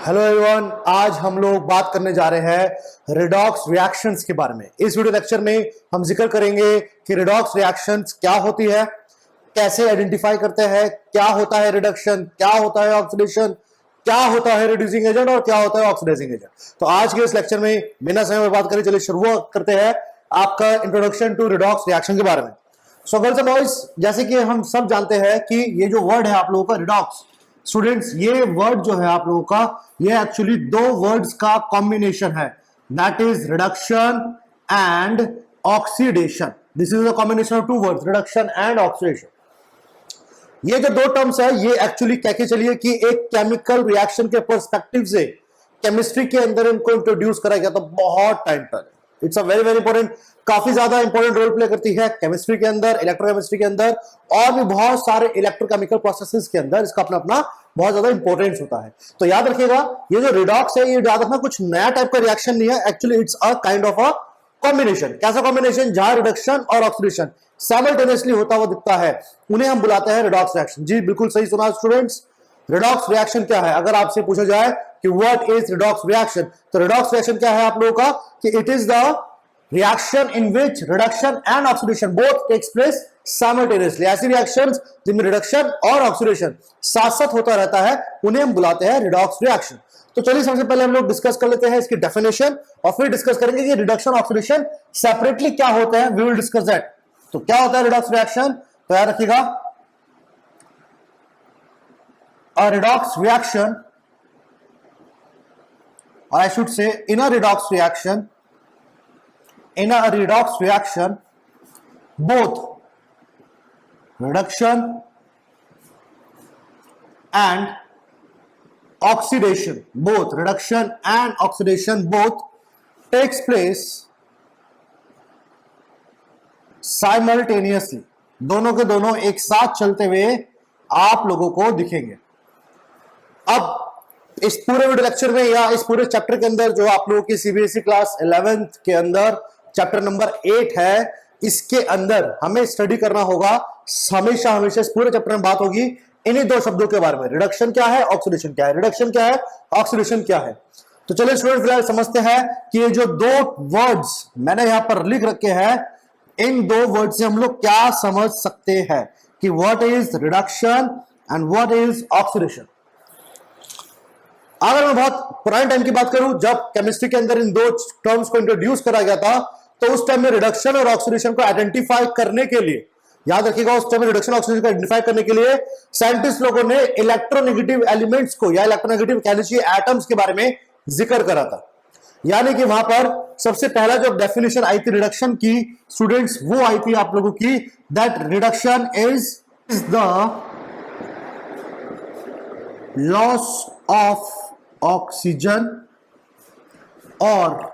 Hello everyone, आज हम लोग बात करने जा रहे हैं रिडॉक्स रिएक्शंस के बारे में। इस वीडियो लेक्चर में हम जिक्र करेंगे कि रिडॉक्स रिएक्शंस क्या होती है, कैसे आइडेंटिफाई करते हैं, क्या होता है रिडक्शन, क्या होता है ऑक्सीडेशन, क्या होता है रिड्यूसिंग एजेंट और क्या होता है ऑक्सीडाइजिंग एजेंट। तो आज के इस लेक्चर में बिना समय बात करें चलिए शुरुआत करते हैं आपका इंट्रोडक्शन टू रिडॉक्स रिएक्शन के बारे में। सो गर्ल्स एंड बॉयज, जैसे कि हम सब जानते हैं कि ये जो वर्ड है आप लोगों का रिडॉक्स, स्टूडेंट्स ये वर्ड जो है आप लोगों का, ये एक्चुअली दो वर्ड्स का कॉम्बिनेशन है, that is reduction and oxidation. This is a combination of two words, reduction and oxidation. ये जो दो टर्म्स है ये एक्चुअली कह के चलिए कि एक केमिकल रिएक्शन के पर्सपेक्टिव से केमिस्ट्री के अंदर इनको इंट्रोड्यूस करा गया था बहुत टाइम पहले। It's a very very important, काफी ज्यादा इंपॉर्टेंट रोल प्ले करती है केमिस्ट्री के अंदर, इलेक्ट्रोकेमिस्ट्री के अंदर और भी बहुत सारे इलेक्ट्रोकेमिकल प्रोसेसेस के अंदर इसका अपना अपना बहुत ज्यादा इंपॉर्टेंस होता है। तो याद रखिएगा ये जो रिडॉक्स है, ये याद रखना कुछ नया टाइप का रिएक्शन नहीं है, actually it's a kind of a combination. कैसा कॉम्बिनेशन? जहां रिडक्शन और ऑक्सीडेशन साइमल्टेनियसली होता हुआ दिखता है उन्हें हम बुलाते हैं रिडॉक्स रिएक्शन। जी बिल्कुल सही सुना स्टूडेंट्स। रिडॉक्स रिएक्शन क्या है? अगर आपसे पूछा जाए कि व्हाट इज रिडॉक्स रिएक्शन, तो रिडॉक्स रिएक्शन क्या है आप लोगों का कि it is the reaction in which reduction and oxidation both takes place simultaneously. ऐसी रिएक्शंस जिनमें रिडक्शन और ऑक्सीडेशन साथ साथ होता रहता है उन्हें हम बुलाते हैं रिडॉक्स रिएक्शन। तो चलिए सबसे पहले हम लोग डिस्कस कर लेते हैं इसकी डेफिनेशन और फिर डिस्कस करेंगे कि रिडक्शन ऑक्सीडेशन सेपरेटली क्या होते हैं। We will discuss that. तो क्या होता है रिडॉक्स रिएक्शन? तो याद रखिएगा, a redox reaction, or I should say in a redox reaction both reduction and oxidation both takes place simultaneously. दोनों के दोनों एक साथ चलते हुए आप लोगों को दिखेंगे। अब इस पूरे वीडियो लेक्चर में या इस पूरे चैप्टर के अंदर जो आप लोगों की सीबीएसई क्लास 11th के अंदर चैप्टर नंबर 8 है, इसके अंदर हमें स्टडी करना होगा हमेशा इस पूरे चैप्टर में बात होगी इन्हीं दो शब्दों के बारे में, रिडक्शन क्या है, ऑक्सीडेशन क्या है, रिडक्शन क्या है, ऑक्सीडेशन क्या है। तो चलिए स्टूडेंट फिलहाल समझते हैं कि ये जो दो वर्ड्स मैंने यहां पर लिख रखे हैं, इन दो वर्ड से हम लोग क्या समझ सकते हैं कि what is reduction and what is oxidation. अगर मैं बहुत पुराने टाइम की बात करूं, जब केमिस्ट्री के अंदर इन दो टर्म्स को इंट्रोड्यूस करा गया था, तो उस टाइम में रिडक्शन और ऑक्सीडेशन को आइडेंटिफाई करने के लिए, याद रखिएगा उस टाइम में रिडक्शन ऑक्सीडेशन को आइडेंटिफाई करने के लिए साइंटिस्ट लोगों ने इलेक्ट्रोनेगेटिव एलिमेंट्स को या इलेक्ट्रोनेगेटिव कह लीजिए एटम्स के बारे में जिक्र करा था। यानी कि वहां पर सबसे पहला जो डेफिनेशन आई थी रिडक्शन की स्टूडेंट्स, वो आई थी आप लोगों की, that reduction is the loss of oxygen और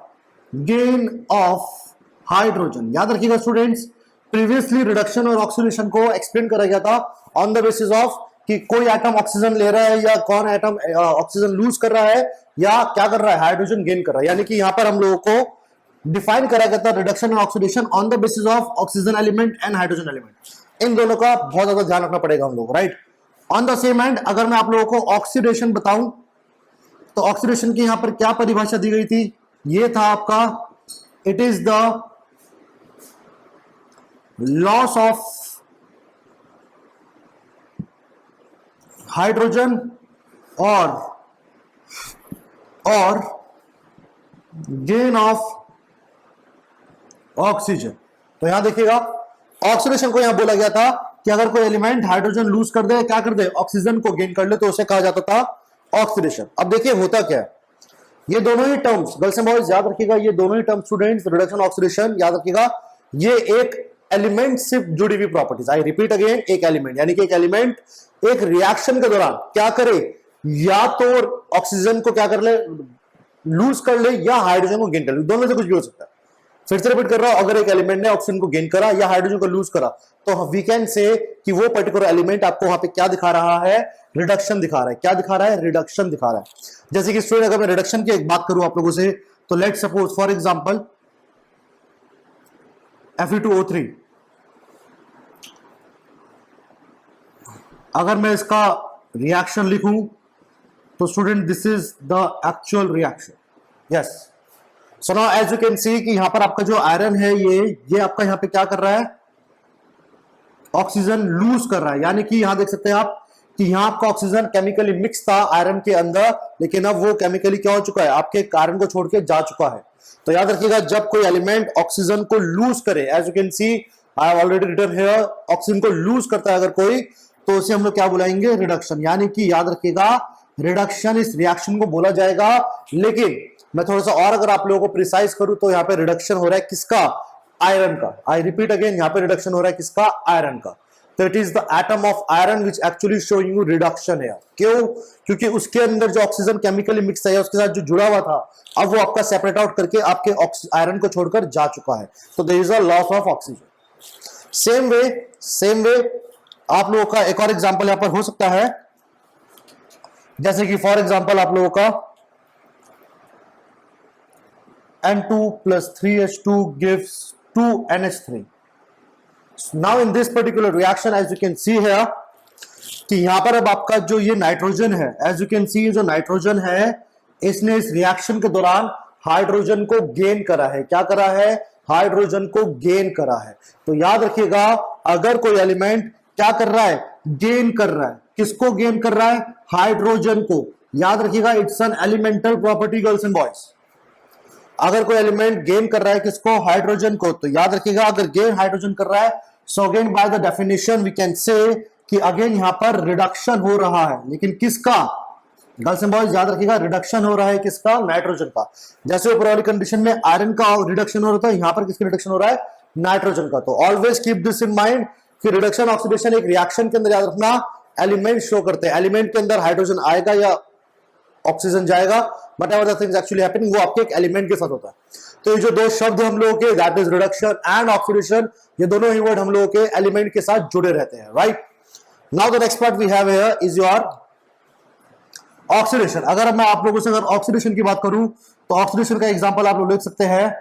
गेन ऑफ हाइड्रोजन। याद रखिएगा स्टूडेंट्स, प्रीवियसली रिडक्शन और ऑक्सीडेशन को एक्सप्लेन करा गया था ऑन द बेसिस ऑफ कि कोई एटम ऑक्सीजन ले रहा है या कौन एटम ऑक्सीजन लूज कर रहा है या क्या कर रहा है, हाइड्रोजन गेन कर रहा है। यानी कि यहां पर हम लोगों को डिफाइन करा गया था reduction and oxidation on the basis of oxygen element and hydrogen element. इन दोनों का बहुत ज्यादा ध्यान रखना पड़ेगा हम लोग, right. On the same hand अगर मैं आप लोगों को ऑक्सीडेशन बताऊं, तो ऑक्सीडेशन की यहां पर क्या परिभाषा दी गई थी? ये था आपका, it is the loss of hydrogen और गेन ऑफ ऑक्सीजन। तो यहां देखिएगा ऑक्सीडेशन को यहां बोला गया था कि अगर कोई एलिमेंट हाइड्रोजन लूज कर दे, क्या कर दे, ऑक्सीजन को गेन कर ले, तो उसे कहा जाता था ऑक्सीडेशन। अब देखिए होता क्या है, ये दोनों ही टर्म्स गर्ल्स एंड बॉयज याद रखिएगा, ये दोनों ही टर्म्स स्टूडेंट्स, रिडक्शन ऑक्सीडेशन, याद रखिएगा ये एक एलिमेंट से जुड़ी हुई प्रॉपर्टीज। आई रिपीट अगेन, एक एलिमेंट, यानी कि एक एलिमेंट एक रिएक्शन के दौरान क्या करे, या तो ऑक्सीजन को क्या कर ले, लूज कर ले, या हाइड्रोजन को गेन कर ले, दोनों से कुछ भी हो सकता है। फिर से रिपीट कर रहा हूं, अगर एक एलिमेंट ने ऑक्सीजन को गेन करा या हाइड्रोजन को लूज करा, तो वी कैन से कि वो पर्टिकुलर एलिमेंट आपको वहां पे क्या दिखा रहा है, रिडक्शन दिखा रहा है। क्या दिखा रहा है? रिडक्शन दिखा रहा है। जैसे कि स्टूडेंट अगर मैं रिडक्शन की एक बात करूं आप लोगों से, तो let suppose for example Fe2O3, अगर मैं इसका रिएक्शन लिखूं तो student this is the actual reaction. Yes. So now as you can see कि यहां पर आपका जो आयरन है ये आपका यहां पे क्या कर रहा है, ऑक्सीजन लूज कर रहा है. यानी कि यहां देख सकते हैं आप कि यहां आपका ऑक्सीजन केमिकली मिक्स था आयरन के अंदर, लेकिन अब वो केमिकली क्या हो चुका है, आपके आयरन को छोड़ के जा चुका है. तो याद रखिएगा जब कोई एलिमेंट ऑक्सीजन को लूज करे, as you can see I have already written here, oxygen को लूज करता है अगर कोई, तो उसे हम लोग क्या बुलाएंगे, रिडक्शन. यानी कि याद रखिएगा रिडक्शन इस रिएक्शन को बोला जाएगा. लेकिन मैं थोड़ा सा और अगर आप लोगों को प्रिसाइज करूं तो यहां पे रिडक्शन हो रहा है किसका, आयरन का. आई रिपीट अगेन, यहां पे रिडक्शन हो रहा है किसका, आयरन का. तो it is the atom of iron which actually showing you reduction है. क्यों? क्योंकि उसके अंदर जो ऑक्सीजन केमिकली मिक्स है उसके साथ जो जुड़ा हुआ था, अब वो आपका सेपरेट आउट करके आपके आयरन को छोड़कर जा चुका है. तो there is a loss of oxygen. Same way आप लोगों का एक और एग्जांपल यहां पर हो सकता है, जैसे कि फॉर एग्जांपल आप लोगों का N2 plus 3H2 gives 2NH3. Now in this particular reaction as you can see here कि यहां पर अब आपका जो ये नाइट्रोजन है, as you can see जो नाइट्रोजन है इसने इस रिएक्शन के दौरान हाइड्रोजन को गेन करा है. क्या करा है, हाइड्रोजन को गेन करा है. तो याद रखिएगा अगर कोई एलिमेंट क्या कर रहा है, गेन कर रहा है, किसको गेन कर रहा है, हाइड्रोजन को. याद रखिएगा it's an elemental property girls and boys. अगर कोई एलिमेंट गेन कर रहा है किसको, हाइड्रोजन को, तो याद रखिएगा अगर गेन हाइड्रोजन कर रहा है, so again by the definition we can say कि अगेन यहां पर रिडक्शन हो रहा है. लेकिन किसका, गर्ल्स एंड बॉयज याद रखिएगा रिडक्शन हो रहा है किसका, नाइट्रोजन का. जैसे ऊपर वाली कंडीशन में आयरन का रिडक्शन हो रहा था, यहां पर किसका रिडक्शन हो रहा है, नाइट्रोजन का. तो always keep this in mind कि रिडक्शन ऑक्सीडेशन एक रिएक्शन के अंदर याद रखना एलिमेंट शो करते हैं. एलिमेंट के अंदर हाइड्रोजन आएगा या ऑक्सीजन जाएगा, but ever the things actually happening वो आपके एक एलिमेंट के साथ होता है. तो ये जो दो शब्द हम लोगों के, that is reduction and oxidation, ये दोनों ही वर्ड हम लोगों के एलिमेंट के साथ जुड़े रहते हैं. Right. Now the next part we have here is your oxidation. अगर मैं आप लोगों से अगर ऑक्सीडेशन की बात करूं तो ऑक्सीडेशन का एग्जांपल आप लोग लिख सकते हैं.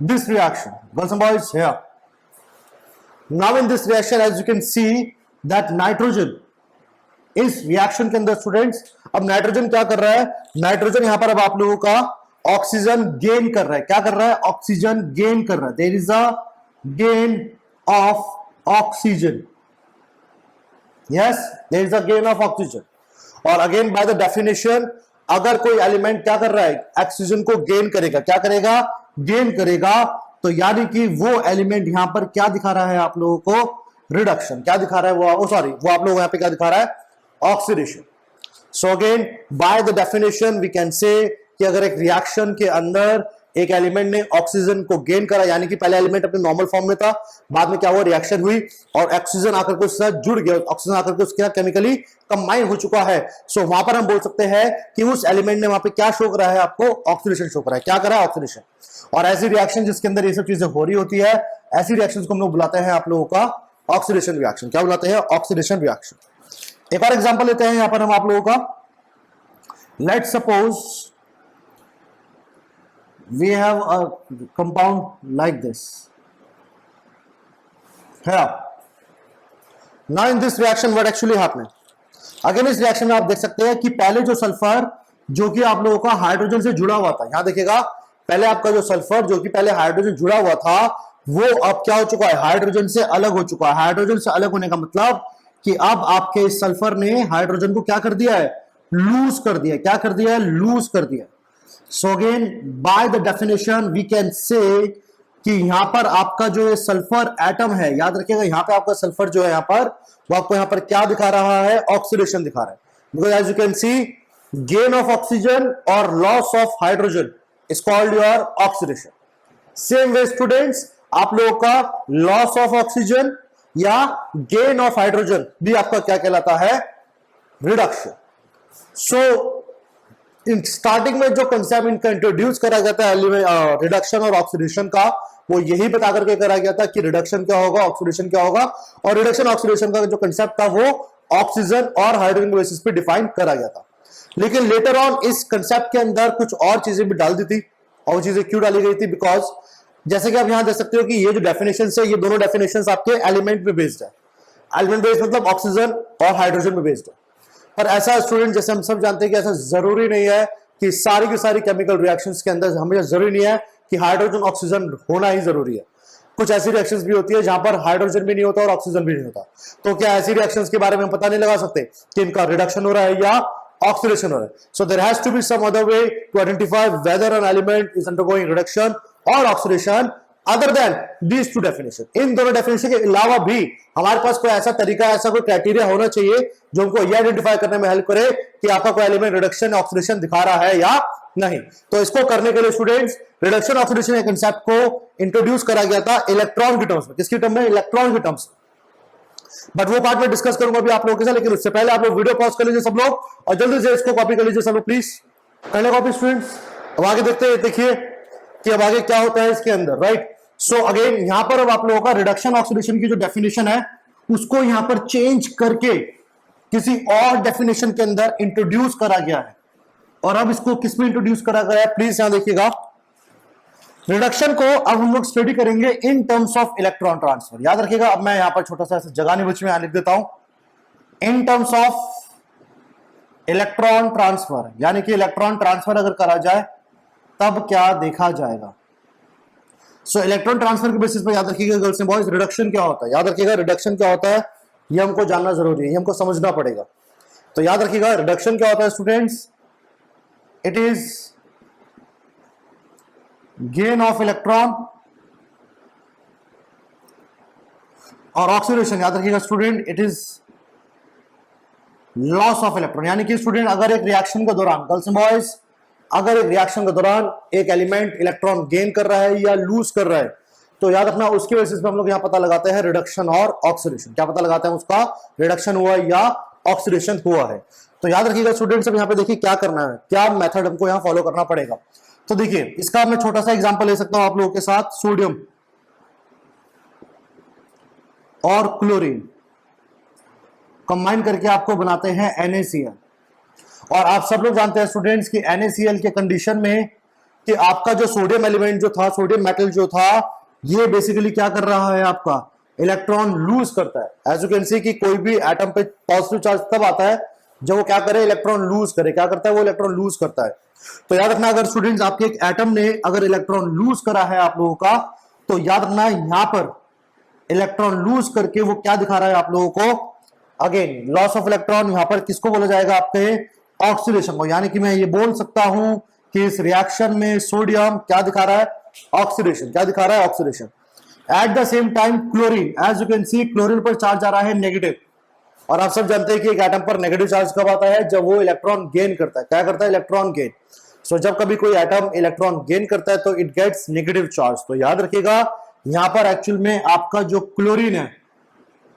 This reaction, girls and boys, here. Now in this reaction, as you can see, that nitrogen इस रिएक्शन के अंदर स्टूडेंट्स, अब नाइट्रोजन क्या कर रहा है, नाइट्रोजन यहां पर अब आप लोगों का ऑक्सीजन गेन कर रहा है. क्या कर रहा है, ऑक्सीजन गेन कर रहा है. There is a gain of oxygen. Yes, there is a gain of oxygen. और अगेन बाय द डेफिनेशन अगर कोई एलिमेंट क्या कर रहा है, ऑक्सीजन को गेन करेगा, क्या करेगा, गेन करेगा, तो यानी कि वो एलिमेंट यहां पर क्या दिखा रहा है आप लोगों को, रिडक्शन. क्या दिखा रहा है वो, सॉरी, वो आप लोग यहां पे क्या दिखा रहा है, oxidation. So again by the definition we can say कि अगर एक रिएक्शन के अंदर एक एलिमेंट ने ऑक्सीजन को गेन करा, यानी कि पहले एलिमेंट अपने नॉर्मल फॉर्म में था, बाद में क्या हुआ, रिएक्शन हुई और ऑक्सीजन आकर के उसके साथ जुड़ गया, ऑक्सीजन आकर के उसके साथ केमिकली कंबाइन हो चुका है. सो वहां पर हम बोल सकते हैं कि उस एलिमेंट ने वहां पे क्या शो करा है आपको, ऑक्सीडेशन शो करा है. क्या करा है, ऑक्सीडेशन. और ऐसी रिएक्शन जिसके अंदर ये सब चीजें हो रही होती है, ऐसी रिएक्शंस को हम लोग बुलाते हैं आप लोगों का ऑक्सीडेशन रिएक्शन. क्या बुलाते हैं, ऑक्सीडेशन रिएक्शन. एक और एग्जांपल लेते हैं यहां पर हम आप लोगों का. Let's suppose we have a compound like this here. Now in this reaction what actually happening, again इस रिएक्शन में आप देख सकते हैं कि पहले जो सल्फर जो कि आप लोगों का हाइड्रोजन से जुड़ा हुआ था, यहां देखिएगा पहले आपका जो सल्फर जो कि पहले हाइड्रोजन जुड़ा हुआ था वो अब क्या हो चुका है, हाइड्रोजन से अलग हो चुका है. हाइड्रोजन से अलग होने का मतलब कि अब आपके सल्फर ने हाइड्रोजन को क्या कर दिया है, लूज कर दिया. क्या कर दिया है, लूज कर दिया. So again, by the definition, we can say कि यहां पर आपका जो ये सल्फर एटम है, याद रखिएगा यहां पे आपका सल्फर जो है यहां पर, वो आपको यहां पर क्या दिखा रहा है, ऑक्सीडेशन दिखा रहा है. Because as you can see, gain of oxygen or loss of hydrogen is called your oxidation. Same way students, आप लोगों का loss of oxygen या gain of hydrogen भी आपका क्या कहलाता है, reduction. So इन स्टार्टिंग में जो कंसेप्ट इनका इंट्रोड्यूस करा गया था रिडक्शन और ऑक्सीडेशन का, वो यही बता करके करा गया था कि रिडक्शन क्या होगा, ऑक्सीडेशन क्या होगा. और रिडक्शन ऑक्सीडेशन का जो कंसेप्ट था वो ऑक्सीजन और हाइड्रोजन के बेसिस पे डिफाइन करा गया था. लेकिन लेटर ऑन इस कंसेप्ट के अंदर कुछ और चीजें भी डाल दी थी. और चीजें क्यों डाली गई थी, बिकॉज जैसे कि आप यहां देख सकते हो कि ये जो डेफिनेशन है, ये दोनों डेफिनेशन आपके एलिमेंट पे बेस्ड है। एलिमेंट बेस्ड मतलब ऑक्सीजन और हाइड्रोजन पे बेस्ड है। पर ऐसा स्टूडेंट, जैसे हम सब जानते हैं कि ऐसा जरूरी नहीं है कि सारी की सारी केमिकल रिएक्शंस के अंदर हमेशा जरूरी नहीं है कि हाइड्रोजन ऑक्सीजन होना ही जरूरी है। कुछ ऐसी रिएक्शंस भी होती है जहां पर हाइड्रोजन भी नहीं होता और ऑक्सीजन भी नहीं होता। तो क्या ऐसी रिएक्शंस के बारे में हम पता नहीं लगा सकते कि इनका रिडक्शन हो रहा है या ऑक्सीडेशन हो रहा है? So there has to be some other way to identify whether an element is undergoing reduction और oxidation other than these two definition. इन दोनों डेफिनेशन के अलावा भी हमारे पास कोई ऐसा तरीका, ऐसा कोई क्राइटेरिया होना चाहिए जो हमको यह आइडेंटिफाई करने में हेल्प करे कि आपका कोई एलिमेंट रिडक्शन ऑक्सीडेशन दिखा रहा है या नहीं। तो इसको करने के लिए स्टूडेंट्स रिडक्शन ऑक्सीडेशन के कांसेप्ट को इंट्रोड्यूस करा गया था इलेक्ट्रॉन के टर्म्स में। किसकी टर्म में? इलेक्ट्रॉन के टर्म्स। बट वो पार्ट में डिस्कस करूंगा अभी आप लोगों के साथ, लेकिन उससे पहले आप लोग वीडियो पॉज कर लीजिए सब लोग और जल्दी से इसको कॉपी कर लीजिए सब लोग प्लीज। पहले कॉपी स्टूडेंट्स। अब आगे देखते हैं, देखिए कि अब आगे क्या होता है इसके अंदर, राइट। सो अगेन यहां पर अब आप लोगों का रिडक्शन ऑक्सीडेशन की जो डेफिनेशन है उसको यहां पर चेंज करके किसी और डेफिनेशन के अंदर इंट्रोड्यूस करा गया है। और अब इसको किस में इंट्रोड्यूस करा गया है, प्लीज यहां देखिएगा। रिडक्शन को अब हम लोग स्टडी करेंगे in terms of electron transfer. याद रखिएगा, अब मैं यहां पर छोटा सा जगह नहीं बची, मैं लिख देता हूं in terms of electron transfer. यानी कि इलेक्ट्रॉन ट्रांसफर अगर करा जाए तब क्या देखा जाएगा। सो इलेक्ट्रॉन ट्रांसफर के बेसिस पर याद रखिएगा गर्ल्स एंड बॉयज, रिडक्शन क्या होता है। याद रखिएगा रिडक्शन क्या होता है ये हमको जानना जरूरी है, ये हमको समझना पड़ेगा। तो याद रखिएगा रिडक्शन क्या होता है students, it is gain of electron. और ऑक्सीडेशन याद रखिएगा student, it is loss of electron. यानी कि स्टूडेंट अगर एक रिएक्शन के दौरान, गर्ल्स एंड बॉयज, अगर एक रिएक्शन के दौरान एक एलिमेंट इलेक्ट्रॉन गेन कर रहा है या लूज कर रहा है तो याद रखना उसके बेसिस पे हम लोग यहां पता लगाते हैं रिडक्शन और ऑक्सीडेशन। क्या पता लगाते हैं उसका, रिडक्शन हुआ या ऑक्सीडेशन हुआ है। तो याद रखिएगा स्टूडेंट्स, अब यहां पे देखिए क्या करना है, क्या मेथड हमको यहां फॉलो करना पड़ेगा। तो देखिए इसका मैं छोटा सा एग्जांपल ले सकता हूं आप लोगों के साथ। सोडियम और क्लोरीन कंबाइन करके आपको बनाते हैं NaCl। और आप सब लोग जानते हैं स्टूडेंट्स कि NaCl के कंडीशन में कि आपका जो सोडियम एलिमेंट जो था, सोडियम मेटल जो था, ये बेसिकली क्या कर रहा है, आपका इलेक्ट्रॉन लूज करता है। एज यू कैन सी कि कोई भी एटम पे पॉजिटिव चार्ज तब आता है जब वो क्या करे, इलेक्ट्रॉन लूज करे। क्या करता है वो, इलेक्ट्रॉन लूज करता है। तो याद रखना अगर स्टूडेंट्स आपके एक एटम ने अगर इलेक्ट्रॉन लूज करा है आप लोगों का, तो याद रखना यहां पर इलेक्ट्रॉन लूज करके वो क्या दिखा रहा है आप लोगों को, अगेन लॉस ऑफ इलेक्ट्रॉन। यहां पर किसको बोला जाएगा, आपके ऑक्सीडेशन को। यानी कि मैं ये बोल सकता हूं कि इस रिएक्शन में सोडियम क्या दिखा रहा है, ऑक्सीडेशन। क्या दिखा रहा है, oxidation. At the same time chlorine, as you can see chlorine पर चार्ज आ रहा है नेगेटिव। और आप सब जानते हैं कि एक एटम पर नेगेटिव चार्ज कब आता है, जब वो इलेक्ट्रॉन गेन करता है। क्या करता है, इलेक्ट्रॉन गेन। सो जब कभी कोई एटम इलेक्ट्रॉन गेन करता है तो इट गेट्स नेगेटिव चार्ज। तो याद रखिएगा यहां पर एक्चुअल में आपका जो क्लोरीन है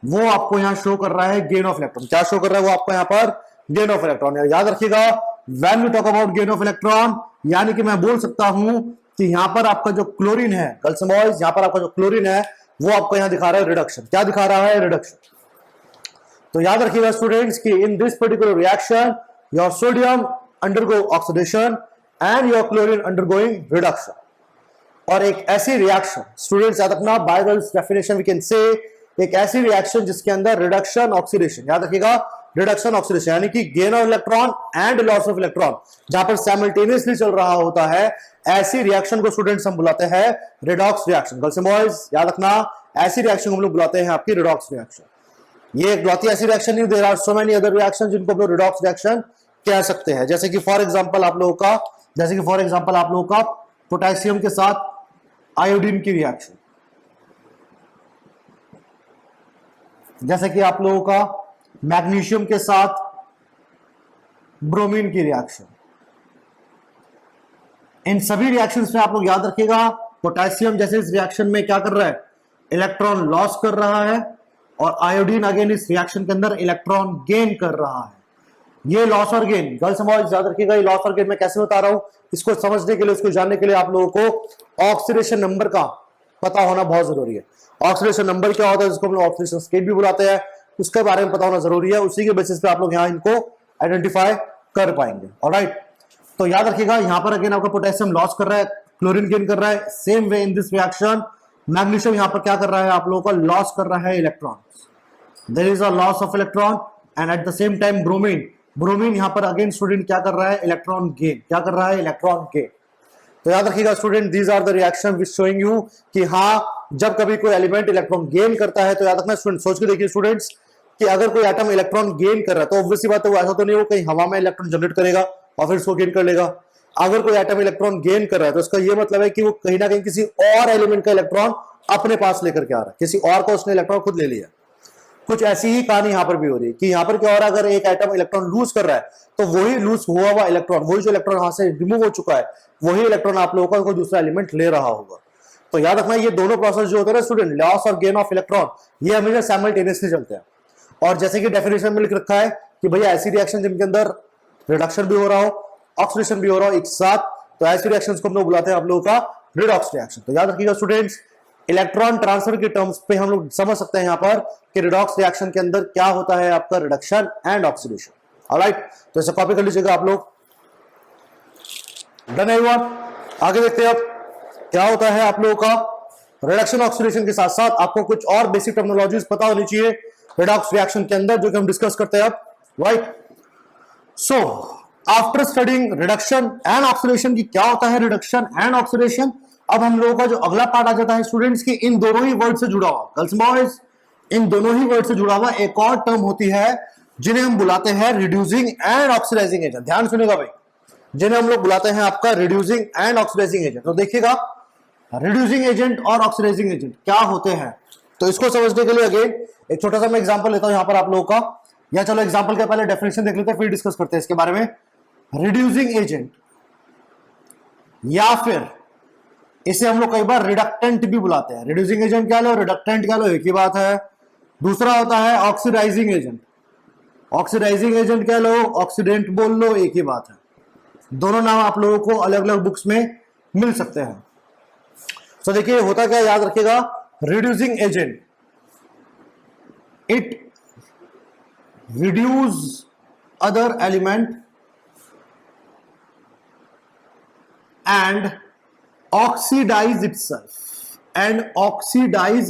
वो आपको यहां शो कर रहा है गेन ऑफ इलेक्ट्रॉन। क्या शो कर रहा है वो आपको यहां पर, गेन ऑफ इलेक्ट्रॉन। याद रखिएगा when we talk about gain of electron, यानी कि मैं बोल सकता हूं कि यहां पर आपका जो क्लोरीन है, गर्ल्स एंड बॉयज, यहां पर आपका जो क्लोरीन है वो आपको यहां दिखा रहा है रिडक्शन। क्या दिखा रहा है, रिडक्शन। तो याद रखिएगा स्टूडेंट्स कि in this particular reaction your sodium undergo oxidation and your chlorine undergoing reduction. और एक ऐसी रिएक्शन स्टूडेंट्स याद रखना, by this definition we can say एक ऐसी रिएक्शन जिसके अंदर रिडक्शन ऑक्सीडेशन, याद रखिएगा रिडक्शन ऑक्सीडेशन, यानी कि gain of electron and loss of electron जहां पर साइमल्टेनियसली चल रहा होता है, ऐसी रिएक्शन को स्टूडेंट्स हम बुलाते हैं redox reaction. Girls and boys याद रखना, ऐसी रिएक्शन हम लोग बुलाते हैं आपकी रिडॉक्स रिएक्शन। ये एक बहुत ही ऐसी रिएक्शन नहीं, there are so many other reaction जिनको हम लोग रिडॉक्स रिएक्शन कह सकते हैं। जैसे कि फॉर एग्जांपल आप लोगों का पोटेशियम के साथ आयोडीन की रिएक्शन, जैसे कि आप लोगों का मैग्नीशियम के साथ ब्रोमीन की रिएक्शन। इन सभी रिएक्शंस में आप लोग याद रखिएगा पोटेशियम जैसे इस रिएक्शन में क्या कर रहा है, इलेक्ट्रॉन लॉस कर रहा है, और आयोडीन अगेन इस रिएक्शन के अंदर इलेक्ट्रॉन गेन कर रहा है। ये लॉस और गेन, गर्ल्स एंड बॉयज याद रखिएगा, ये लॉस और गेन मैं कैसे बता रहा हूं, इसको समझने के लिए, इसको जानने के लिए आप लोगों को ऑक्सीडेशन नंबर का पता होना बहुत जरूरी है। ऑक्सीडेशन नंबर क्या होता है, जिसको हम लोग ऑक्सीडेशन स्टेट भी बुलाते हैं, उसके बारे में पता होना जरूरी है। उसी के बेसिस पे आप लोग यहाँ इनको आइडेंटिफाई कर पाएंगे। ऑलराइट, तो याद रखिएगा यहाँ पर अगेन आपका पोटेशियम लॉस कर रहा है, क्लोरीन गेन कर रहा है। Same way in this reaction magnesium यहां पर क्या कर रहा है, आप लोगों का लॉस कर रहा है electron. There is a loss of electron and at the same time bromine यहां पर अगेन स्टूडेंट क्या कर रहा है, इलेक्ट्रॉन गेन। क्या कर रहा है, इलेक्ट्रॉन गेन। तो याद रखिएगा student, these are the reaction which showing you कि हाँ जब कभी कोई एलिमेंट इलेक्ट्रॉन गेन करता है तो याद रखना स्टूडेंट, सोच के देखिए स्टूडेंट्स कि अगर कोई एटम इलेक्ट्रॉन गेन कर रहा है तो ऑब्वियसली बात है वो ऐसा तो नहीं वो कहीं हवा में इलेक्ट्रॉन जनरेट करेगा और फिर उसको गेन कर लेगा। अगर कोई एटम इलेक्ट्रॉन गेन कर रहा है तो उसका ये मतलब है कि वो कहीं ना कहीं किसी और एलिमेंट का इलेक्ट्रॉन अपने पास लेकर के आ रहा है, किसी और का उसने इलेक्ट्रॉन खुद ले लिया। कुछ ऐसी ही कहानी यहां पर भी हो रही है कि यहां पर क्या हो रहा है, अगर एक एटम इलेक्ट्रॉन लूज कर रहा है तो वही लूज हुआ हुआ इलेक्ट्रॉन, वही जो इलेक्ट्रॉन यहां से रिमूव हो चुका है, वही इलेक्ट्रॉन आप लोगों का कोई दूसरा एलिमेंट ले रहा होगा। तो याद रखना ये दोनों प्रोसेस जो होते हैं स्टूडेंट, लॉस और गेन ऑफ इलेक्ट्रॉन, ये हमेशा साइमल्टेनियसली चलते हैं। और जैसे कि डेफिनेशन में लिख रखा है कि भैया ऐसी रिएक्शन जिनके अंदर रिडक्शन भी हो रहा हो, ऑक्सीडेशन भी हो रहा हो एक साथ, तो ऐसी रिएक्शंस को हम लोग बुलाते हैं आप लोगों का रिडॉक्स रिएक्शन। तो याद रखिएगा स्टूडेंट्स, इलेक्ट्रॉन ट्रांसफर के टर्म्स पे हम लोग समझ सकते हैं यहां पर कि रिडॉक्स रिएक्शन के अंदर क्या होता है आपका, रिडक्शन एंड ऑक्सीडेशन। ऑलराइट, तो इसे कॉपी कर लीजिएगा आप लोग। डन एवरीवन, आगे देखते हैं अब क्या होता है आप लोगों का रिडक्शन ऑक्सीडेशन के साथ साथ आपको कुछ और बेसिक टर्मिनोलॉजीज पता होनी चाहिए रिडॉक्स रिएक्शन के अंदर, जो कि हम डिस्कस करते हैं अब। Right, so after studying reduction and oxidation की क्या होता है रिडक्शन एंड ऑक्सीडेशन, अब हम लोगों का जो अगला पार्ट आ जाता है स्टूडेंट्स की इन दोनों ही वर्ड से जुड़ा हुआ, गर्ल्स बॉयज इन दोनों ही वर्ड से जुड़ा हुआ एक और टर्म होती है जिन्हें हम बुलाते हैं रिड्यूसिंग एंड ऑक्सीडाइजिंग एजेंट। ध्यान सुनेगा भाई, जिन्हें हम लोग बुलाते हैं आपका रिड्यूसिंग एंड ऑक्सीडाइजिंग एजेंट। तो देखिएगा रिड्यूसिंग एजेंट और ऑक्सीडाइजिंग एजेंट क्या होते हैं, तो इसको समझने के लिए अगेन एक छोटा सा मैं एग्जांपल लेता हूं यहां पर आप लोगों का, या चलो एग्जांपल के पहले डेफिनेशन देख लेते हैं फिर डिस्कस करते हैं इसके बारे में। रिड्यूसिंग एजेंट या फिर इसे हम लोग कई बार रिडक्टेंट भी बुलाते हैं। रिड्यूसिंग एजेंट क्या लो, रिडक्टेंट क्या लो, एक ही बात है। दूसरा होता है ऑक्सीडाइजिंग एजेंट, ऑक्सीडाइजिंग एजेंट क्या लो, ऑक्सीडेंट बोल लो, एक ही बात है। दोनों नाम आप लोगों को अलग अलग बुक्स में मिल सकते हैं। तो देखिए होता क्या, याद रखिएगा, reducing agent it reduce other element and oxidize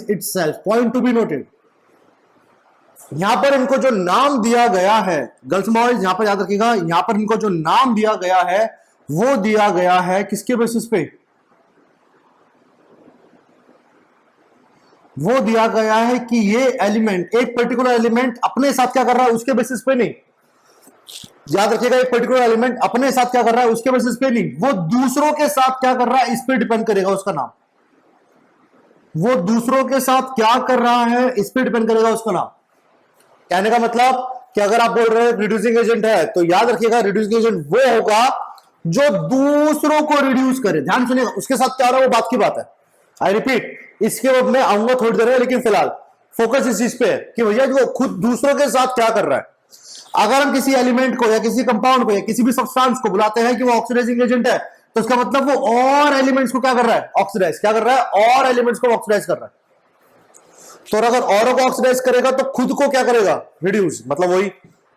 itself, point to be noted। यहां पर इनको जो नाम दिया गया है गर्ल्स बॉयज, यहां पर याद रखिएगा, यहां पर इनको जो नाम दिया गया है वो दिया गया है किसके बेसिस पे, वो दिया गया है कि ये एलिमेंट, एक पर्टिकुलर एलिमेंट अपने साथ क्या कर रहा है उसके बेसिस पे नहीं। याद रखिएगा, एक पर्टिकुलर एलिमेंट अपने साथ क्या कर रहा है उसके बेसिस पे नहीं, वो दूसरों के साथ क्या कर रहा है इस पे डिपेंड करेगा उसका नाम। वो दूसरों के साथ क्या कर रहा है इस पे डिपेंड करेगा उसका नाम। कहने का मतलब कि अगर आप बोल रहे हैं रिड्यूसिंग एजेंट है तो याद रखिएगा रिड्यूसिंग एजेंट वो होगा जो दूसरों को रिड्यूस करे। ध्यान सुनिएगा, उसके साथ क्या हो रहा है वो बात की बात है। आई रिपीट, इसके बाद में आऊंगा थोड़ी देर में, लेकिन फिलहाल फोकस इस चीज पे है कि भैया वो खुद दूसरों के साथ क्या कर रहा है। अगर हम किसी एलिमेंट को या किसी कंपाउंड को या किसी भी सब्सटेंस को बुलाते हैं कि वो ऑक्सीडाइजिंग एजेंट है, तो इसका मतलब वो और एलिमेंट्स को क्या कर रहा है, ऑक्सीडाइज। क्या कर रहा है, और एलिमेंट्स को ऑक्सीडाइज कर रहा है। तो अगर औरों को ऑक्सीडाइज करेगा तो खुद को क्या करेगा, रिड्यूस। मतलब वही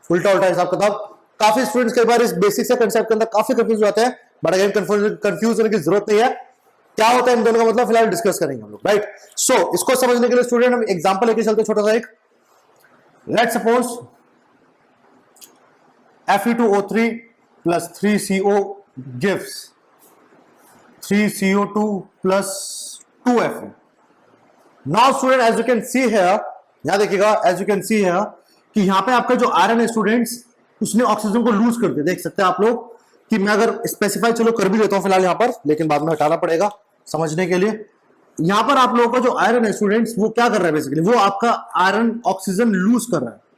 उल्टा उल्टा हिसाब किताब। काफी स्टूडेंट्स कई बार इस बेसिक से कंसेप्ट के अंदर काफी कंफ्यूज होते हैं, बट अगेन कंफ्यूज होने की जरूरत नहीं है। क्या होता है इन दोनों का मतलब फिलहाल डिस्कस करेंगे हम लोग। राइट, सो इसको समझने के लिए स्टूडेंट हम एग्जांपल लेके चलते छोटा सा एक। Let's suppose Fe2O3 plus 3CO gives 3CO2 plus 2Fe। Now student, as you can see here, यहां देखिएगा, as you can see here कि यहां पे आपका जो आयरन है स्टूडेंट्स, उसने ऑक्सीजन को लूज कर दिया। देख सकते हैं आप लोग कि मैं अगर स्पेसिफाई चलो कर भी देता हूं फिलहाल यहां पर, लेकिन बाद में हटाना पड़ेगा समझने के लिए। यहां पर आप लोगों का जो आयरन है स्टूडेंट्स, वो क्या कर रहा है बेसिकली, वो आपका आयरन ऑक्सीजन लूज कर रहा है।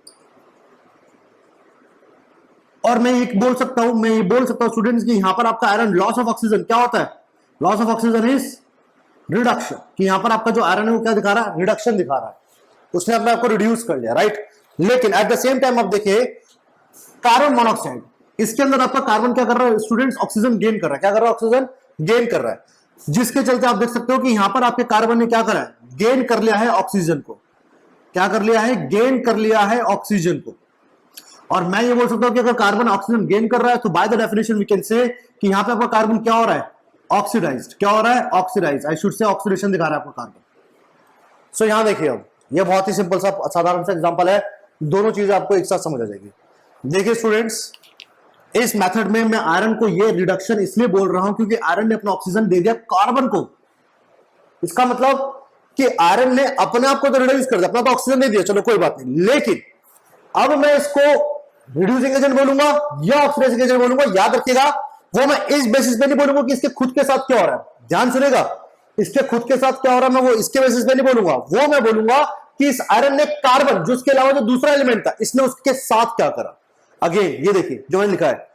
और मैं ये बोल सकता हूं स्टूडेंट्स कि यहां पर आपका आयरन लॉस ऑफ ऑक्सीजन क्या होता है, loss of oxygen is reduction. कि यहां पर आपका जो आयरन है वो क्या दिखा रहा है, रिडक्शन दिखा रहा है, उसने अपने आपको रिड्यूस कर लिया। राइट, लेकिन एट द सेम टाइम आप देखिए कार्बन मोनोऑक्साइड, इसके अंदर आपका कार्बन क्या कर रहा है स्टूडेंट्स, ऑक्सीजन गेन कर रहा है। क्या कर रहा है, ऑक्सीजन गेन कर रहा है, जिसके चलते आप देख सकते हो कि यहां पर आपके कार्बन ने क्या करा है, गेन कर लिया है ऑक्सीजन को। क्या कर लिया है, गेन कर लिया है ऑक्सीजन को। और मैं ये बोल सकता हूं कि अगर कार्बन ऑक्सीजन गेन कर रहा है तो by the definition we can say कि यहां पे आपका कार्बन क्या हो रहा है, ऑक्सीडाइज्ड, क्या हो रहा है? Oxidise, I should say oxidation दिखा रहा है आपको कार्बन। सो यहां देखिए, अब ये बहुत ही सिंपल सा साधारण सा एग्जांपल है, दोनों चीजें आपको एक साथ समझ आ जाएगी। देखिए स्टूडेंट्स, इस मेथड में मैं आयरन को ये रिडक्शन इसलिए बोल रहा हूं क्योंकि आयरन ने अपना ऑक्सीजन दे दिया कार्बन को। इसका मतलब कि आयरन ने अपने आप को तो रिड्यूस कर दिया, अपना तो ऑक्सीजन दे दिया, चलो कोई बात नहीं, लेकिन अब मैं इसको रिड्यूसिंग एजेंट बोलूंगा या ऑक्सीडाइजिंग एजेंट बोलूंगा, याद रखिएगा, वो मैं इस बेसिस पे नहीं बोलूंगा कि इसके खुद के साथ क्या हो रहा है। ध्यान सुनेगा, इसके खुद के साथ क्या हो रहा है मैं वो इसके बेसिस पे नहीं बोलूंगा, वो मैं बोलूंगा कि इस आयरन ने कार्बन, जो उसके अलावा जो दूसरा एलिमेंट था, इसने उसके साथ क्या करा। अगेन ये देखिए जो मैंने लिखा है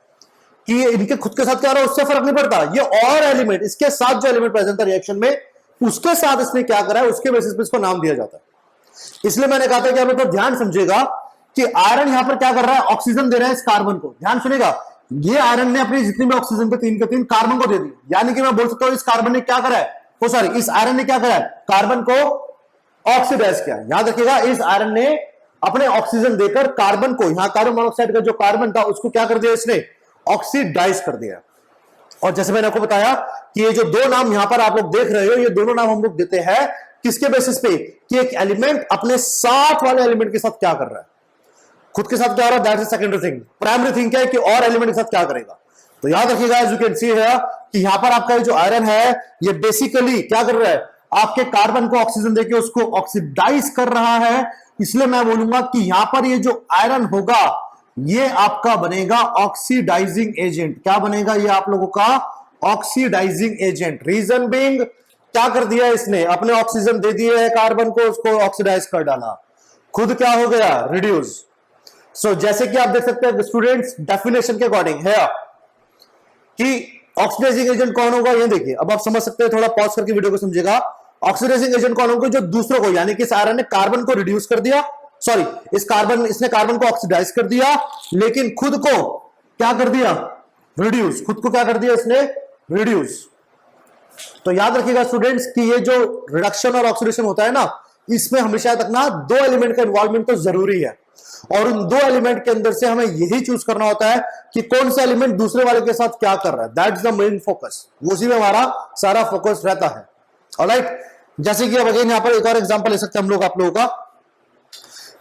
कि ये इनके खुद के साथ क्या हो रहा है उससे फर्क नहीं पड़ता, ये और एलिमेंट, इसके साथ जो एलिमेंट प्रेजेंट था रिएक्शन में, उसके साथ इसने क्या करा है, उसके बेसिस पे इसको नाम दिया जाता है। इसलिए मैंने कहा था कि आप तो ध्यान समझिएगा कि आयरन यहां पर क्या कर रहा है, ऑक्सीजन दे रहा है इस कार्बन को। ध्यान सुनेगा, ये आयरन ने अपनी जितनी भी ऑक्सीजन थे 3 के 3 कार्बन को दे दी, यानी कि मैं बोल सकता हूं इस कार्बन ने क्या करा है, वो सॉरी इस आयरन ने क्या करा है, कार्बन को ऑक्सीडाइज किया। याद रखिएगा, इस आयरन ने अपने ऑक्सीजन देकर कार्बन को, यहां कार्बन मोनोऑक्साइड का जो कार्बन था उसको क्या कर दिया, इसने ऑक्सीडाइज कर दिया। और जैसे मैंने आपको बताया कि ये जो दो नाम यहां पर आप लोग देख रहे हो, ये दोनों नाम हम लोग देते हैं किसके बेसिस पे, कि एक एलिमेंट अपने साथ वाले एलिमेंट के साथ क्या कर रहा है, खुद के साथ क्या हो रहा है, that is secondary thing. Primary thing क्या है कि और एलिमेंट के साथ क्या करेगा। तो याद रखिएगा, एज यू कैन सी है कि यहां पर आपका जो आयरन है ये बेसिकली क्या कर रहा है, आपके कार्बन को ऑक्सीजन देके उसको ऑक्सीडाइज कर रहा है। इसलिए मैं बोलूंगा कि यहां पर ये जो आयरन होगा ये आपका बनेगा ऑक्सीडाइजिंग एजेंट। क्या बनेगा ये आप लोगों का, ऑक्सीडाइजिंग एजेंट। रीजन बीइंग, क्या कर दिया इसने, अपने ऑक्सीजन दे दिए है कार्बन को, उसको ऑक्सीडाइज कर डाला, खुद क्या हो गया, रिड्यूस। सो जैसे कि आप देख सकते हैं स्टूडेंट्स, डेफिनेशन के अकॉर्डिंग है कि ऑक्सीडाइजिंग एजेंट कौन होगा, ये देखिए, अब आप समझ सकते हैं, थोड़ा पॉज करके वीडियो को समझिएगा। ऑक्सीडाइजिंग एजेंट कौन होगा, जो दूसरों को, यानी कि इस आयरन ने कार्बन को रिड्यूस कर दिया, सॉरी इसने कार्बन को ऑक्सीडाइज कर दिया, लेकिन खुद को क्या कर दिया, रिड्यूस। खुद को क्या कर दिया इसने, रिड्यूस। तो याद रखिएगा स्टूडेंट्स कि ये जो रिडक्शन और ऑक्सीडेशन होता है ना, इसमें हमेशा तक ना दो एलिमेंट का इन्वॉल्वमेंट तो जरूरी है, और उन दो एलिमेंट के अंदर से हमें यही चूज करना होता है कि कौन सा एलिमेंट दूसरे वाले के साथ क्या कर रहा है। That is the main focus, उसी में हमारा सारा फोकस रहता है। ऑलराइट, जैसे कि अब अगेन यहां पर एक और एग्जांपल ले सकते हैं हम लोग आप लोगों का,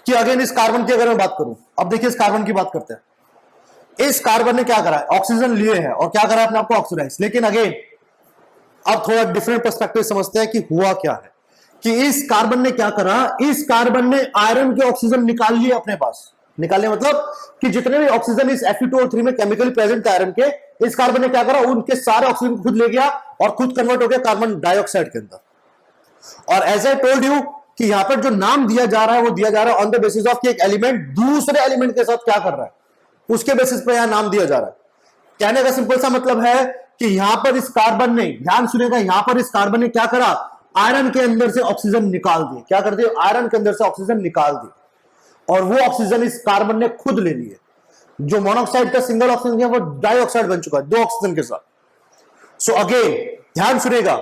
कि अगेन इस कार्बन की अगर मैं बात करूं, अब देखिए इस कार्बन की बात करते हैं। इस कार्बन ने क्या करा है, ऑक्सीजन लिए है और क्या करा है अपने आपको ऑक्सीडाइज। लेकिन अगेन अब थोड़ा डिफरेंट पर्सपेक्टिव समझते हैं कि हुआ क्या है, कि इस कार्बन ने क्या करा, इस कार्बन ने आयरन के ऑक्सीजन निकाल लिए अपने पास। निकालने मतलब कि जितने भी ऑक्सीजन इस Fe2O3 में केमिकली प्रेजेंट आयरन के, इस कार्बन ने क्या करा, उनके सारे ऑक्सीजन खुद ले गया और खुद कन्वर्ट हो गया कार्बन डाइऑक्साइड के अंदर। और एज आई टोल्ड यू कि यहां पर जो नाम दिया जा रहा है वो दिया जा रहा है ऑन द बेसिस ऑफ कि एक एलिमेंट दूसरे एलिमेंट के साथ क्या कर रहा है, उसके बेसिस पे यहां नाम दिया जा रहा है। कहने का सिंपल सा मतलब है कि यहां पर इस कार्बन ने, ध्यान सुनेगा, यहां पर इस कार्बन ने क्या करा, आयरन के अंदर से ऑक्सीजन निकाल दिए। क्या कर दिए, आयरन के अंदर से ऑक्सीजन निकाल दिए, और वो ऑक्सीजन इस कार्बन ने खुद ले लिए। जो मोनोऑक्साइड का सिंगल ऑक्सीजन है वो डाइऑक्साइड बन चुका है दो ऑक्सीजन के साथ। सो अगेन ध्यान सुनेगा,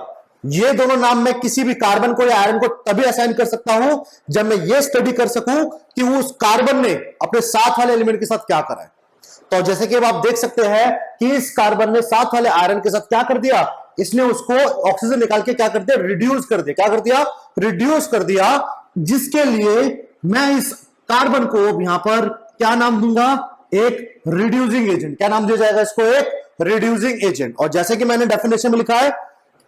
ये दोनों नाम मैं किसी भी कार्बन को या आयरन को तभी असाइन कर सकता हूं जब मैं ये स्टडी कर सकूं कि वो उस कार्बन ने अपने साथ वाले एलिमेंट के साथ क्या करा है। तो जैसे कि अब आप देख सकते हैं कि इस कार्बन ने साथ वाले आयरन के साथ क्या कर दिया, इसने उसको ऑक्सीजन निकाल के क्या कर दिया, रिड्यूस कर दिया। क्या कर दिया, रिड्यूस कर दिया, जिसके लिए मैं इस कार्बन को यहां पर क्या नाम दूंगा, एक रिड्यूसिंग एजेंट। क्या नाम दिया जाएगा इसको, एक रिड्यूसिंग एजेंट। और जैसे कि मैंने डेफिनेशन में लिखा है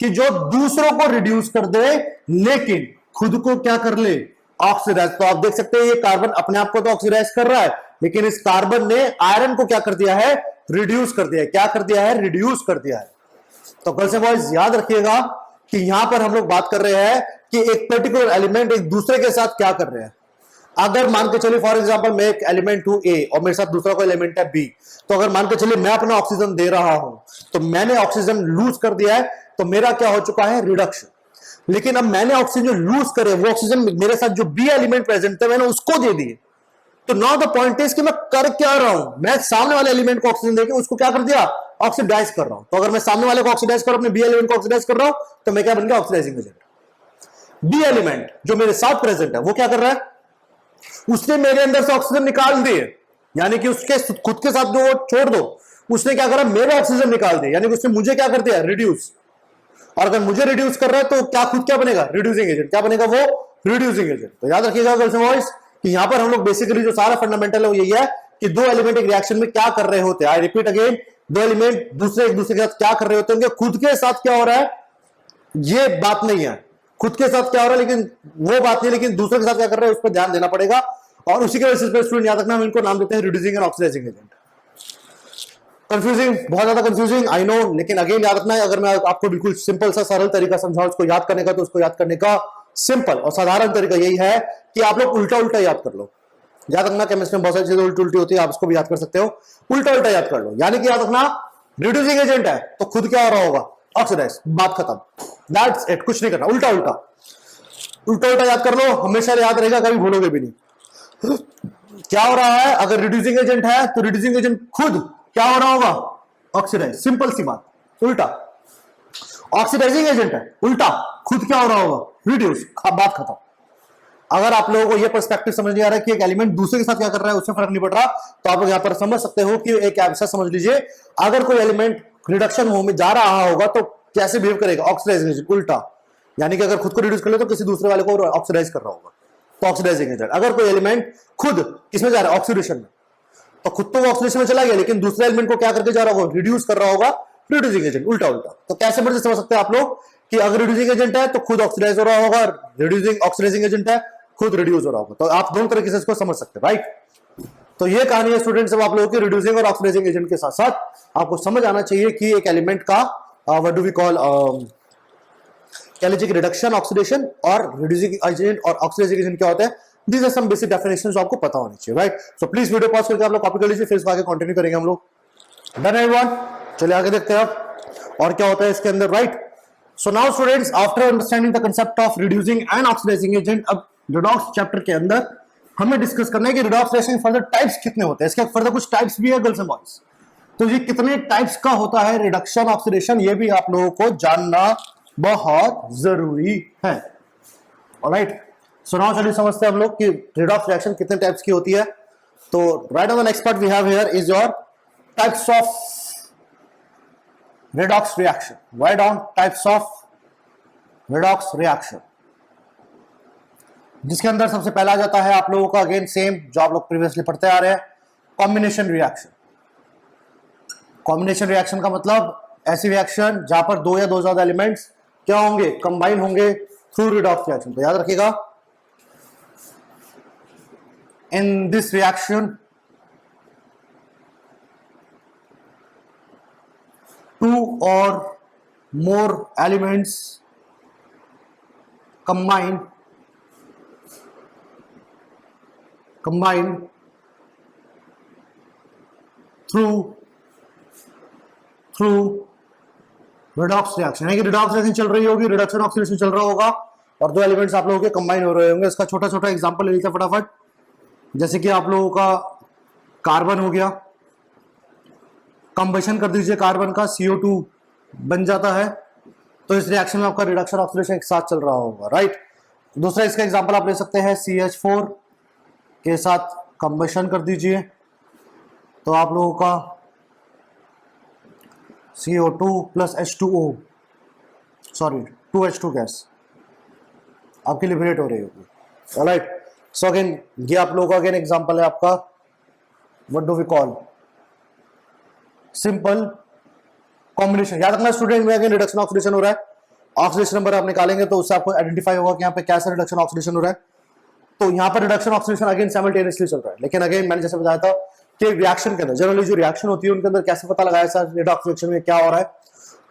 कि जो दूसरों को रिड्यूस कर दे लेकिन खुद को क्या कर ले, ऑक्सीडाइज। तो आप देख सकते हैं ये कार्बन अपने आप को तो ऑक्सीडाइज कर रहा है, लेकिन इस कार्बन ने आयरन को क्या कर दिया है, रिड्यूस कर दिया है। क्या कर दिया है, रिड्यूस कर दिया है। तो गर्ल्स एंड बॉयज याद रखिएगा कि यहां पर हम लोग बात कर रहे हैं कि एक पर्टिकुलर एलिमेंट एक दूसरे के साथ क्या कर रहे हैं। अगर मान के चलिए फॉर एग्जांपल मैं एक एलिमेंट हूं ए और मेरे साथ दूसरा कोई एलिमेंट है बी, तो अगर मान के चलिए मैं अपना ऑक्सीजन दे रहा हूं, तो मैंने ऑक्सीजन लूज कर दिया है, तो मेरा क्या हो चुका है, रिडक्शन। लेकिन अब मैंने ऑक्सीजन लूज करे, वो ऑक्सीजन मेरे साथ जो बी एलिमेंट प्रेजेंट थे मैंने उसको दे दिए। तो नाउ द पॉइंट इज कि मैं कर क्या रहा हूं, मैं सामने वाले एलिमेंट को ऑक्सीजन देके उसको क्या कर दिया, ऑक्सीडाइज कर रहा हूं। तो अगर मैं सामने वाले को ऑक्सीडाइज कर अपने बी एलिमेंट को ऑक्सीडाइज कर रहा हूं, तो मैं क्या बन गया, ऑक्सीडाइजिंग एजेंट। बी एलिमेंट जो मेरे साथ प्रेजेंट है वो क्या कर रहा है, उसने मेरे अंदर से ऑक्सीजन निकाल दिए, यानी कि उसके खुद के साथ जो छोड़ दो, उसने क्या करा, मेरे ऑक्सीजन निकाल दिया, यानी कि उसने मुझे क्या कर दिया, रिड्यूस। और अगर मुझे रिड्यूस कर रहा है तो क्या खुद क्या बनेगा, रिड्यूसिंग एजेंट। क्या बनेगा वो, रिड्यूसिंग एजेंट। तो याद रखिएगा गर्ल्स एंड बॉयज कि यहां पर हम लोग बेसिकली जो सारा फंडामेंटल है वो यही है कि दो एलिमेंट एक रिएक्शन में क्या कर रहे होते हैं। आई रिपीट अगेन, दो एलिमेंट एक दूसरे के साथ क्या कर रहे होते हैं, खुद के साथ क्या हो रहा है ये बात नहीं है, खुद के साथ क्या हो रहा है लेकिन वो बात नहीं, लेकिन दूसरे के साथ क्या कर रहे हैं उस पर ध्यान देना पड़ेगा। और उसी के बेसिस पे स्टूडेंट याद रखना हम इनको नाम देते हैं reducing and oxidising agent. Confusing, बहुत ज्यादा कंफ्यूजिंग आई नो, लेकिन अगेन याद रखना है, अगर मैं आपको बिल्कुल सिंपल सा सरल तरीका समझाऊं इसको याद करने का, तो उसको याद करने का सिंपल और साधारण तरीका यही है कि आप लोग उल्टा उल्टा याद कर लो। याद रखना केमिस्ट्री में बहुत सारी चीजें उल्टी उल्टी होती है, आप इसको भी याद कर सकते हो, उल्टा उल्टा याद कर लो। यानी कि याद रखना रिड्यूसिंग एजेंट है तो खुद क्या हो रहा होगा, ऑक्सीडाइज, बात खत्म, दैट्स इट, कुछ नहीं करना, उल्टा उल्टा उल्टा उल्टा याद कर लो, हमेशा याद रहेगा, कभी भूलोगे भी नहीं। क्या हो रहा है, अगर रिड्यूसिंग एजेंट है तो रिड्यूसिंग एजेंट खुद क्या हो रहा होगा, ऑक्सीडाइज, सिंपल सी बात। उल्टा ऑक्सीडाइजिंग एजेंट है, उल्टा खुद क्या हो रहा होगा, रिड्यूस, बात खत्म। अगर आप लोगों को यह पर्सपेक्टिव समझ नहीं आ रहा है कि एक एलिमेंट दूसरे के साथ क्या कर रहा है उससे फर्क नहीं पड़ रहा, तो आप लोग यहां पर समझ सकते हो कि एक ऐसा समझ लीजिए, अगर कोई एलिमेंट रिडक्शन में जा रहा होगा तो कैसे बिहेव करेगा, ऑक्सीडाइजिंग एजेंट, उल्टा। यानी कि अगर खुद को रिड्यूस कर ले तो किसी दूसरे वाले को ऑक्सीडाइज कर रहा होगा, तो ऑक्सीडाइजिंग एजेंट। अगर कोई एलिमेंट खुद किसमें जा रहा है, ऑक्सीडेशन में, तो खुद तो वो ऑक्सीडेशन में चला गया लेकिन दूसरे एलिमेंट को क्या करके जा रहा होगा, रिड्यूस कर रहा होगा, रिड्यूसिंग एजेंट, उल्टा उल्टा। तो कैसे मर्जी समझ सकते हैं आप लोग कि अगर रिड्यूसिंग एजेंट है तो खुद ऑक्सीडाइज हो रहा होगा, रिड्यूसिंग ऑक्सीडाइजिंग एजेंट है खुद रिड्यूस हो रहा होगा। तो आप दोनों तरीके से इसको समझ सकते हैं, राइट। तो ये कहानी है स्टूडेंट्स अब आप लोगों की रिड्यूसिंग और ऑक्सीडाइजिंग एजेंट के साथ साथ आपको समझ आना चाहिए कि एक एलिमेंट का व्हाट डू वी कॉल, कह लीजिए रिडक्शन, ऑक्सीडेशन और रिड्यूसिंग एजेंट और ऑक्सीडाइजिंग एजेंट क्या होता है। These are some basic definitions जो आपको पता होनी चाहिए, right. So please video pause करके आप लोग कॉपी कर लीजिए, फिर इसको आगे कंटिन्यू करेंगे हम लोग। डन एवरीवन, चलिए आगे देखते हैं अब और क्या होता है इसके अंदर, right. So now students, after understanding the concept of reducing and oxidising agent, अब रिडॉक्स चैप्टर के अंदर हमें डिस्कस करना है कि रिडॉक्स रिएक्शन फर्दर टाइप्स कितने होते हैं। इसके फर्दर कुछ टाइप्स भी है गर्ल्स एंड बॉयज, तो ये कितने टाइप्स का होता है रिडक्शन ऑक्सीडेशन, ये भी आप लोगों को जानना बहुत जरूरी है, ऑलराइट। सो नाउ चलिए समझते हैं हम लोग कि रिडॉक्स रिएक्शन कितने टाइप्स की होती है। तो right on the next part we have here is your types of redox reaction. Write down types of redox reaction, जिसके अंदर सबसे पहला आ जाता है आप लोगों का, अगेन सेम जो आप लोग प्रीवियसली पढ़ते आ रहे हैं, कॉम्बिनेशन रिएक्शन। कॉम्बिनेशन रिएक्शन का मतलब ऐसी रिएक्शन जहां पर दो या दो ज्यादा एलिमेंट्स क्या होंगे, कंबाइन होंगे थ्रू रिडॉक्स रिएक्शन। तो याद रखिएगा, in this reaction two or more elements combine through redox reaction। यानी कि रिडॉक्स रिएक्शन चल रही होगी, रिडक्शन ऑक्सीडेशन चल रहा होगा और दो एलिमेंट्स आप लोगों के कंबाइन हो रहे होंगे। इसका छोटा छोटा एग्जांपल ले लीजिए फटाफट, जैसे कि आप लोगों का कार्बन हो गया, कंबशन कर दीजिए कार्बन का, CO2 बन जाता है, तो इस रिएक्शन में आपका रिडक्शन ऑक्सीडेशन एक साथ चल रहा होगा, राइट। दूसरा इसका एग्जांपल आप ले सकते हैं, CH4 के साथ कंबशन कर दीजिए तो आप लोगों का CO2 plus H2O, sorry 2H2 gas आपकी लिबरेट हो रही होगी, ऑलराइट। सो अगेन ये आप लोगों का अगेन एग्जांपल है आपका, what do we call, simple combination. याद रखना स्टूडेंट में अगेन रिडक्शन ऑक्सीडेशन हो रहा है, ऑक्सीडेशन नंबर आप निकालेंगे तो उससे आपको आइडेंटिफाई होगा कि यहाँ पे कैसा रिडक्शन ऑक्सीडेशन हो रहा है। तो यहाँ पर रिडक्शन ऑक्सीडेशन अगेन साइमल्टेनियसली चल रहा है, लेकिन अगेन मैंने जैसे बताया था कि रिएक्शन के अंदर जनरली जो रिएक्शन होती है उनके अंदर कैसे पता लगाया सर रिडॉक्स रिएक्शन में क्या हो रहा है।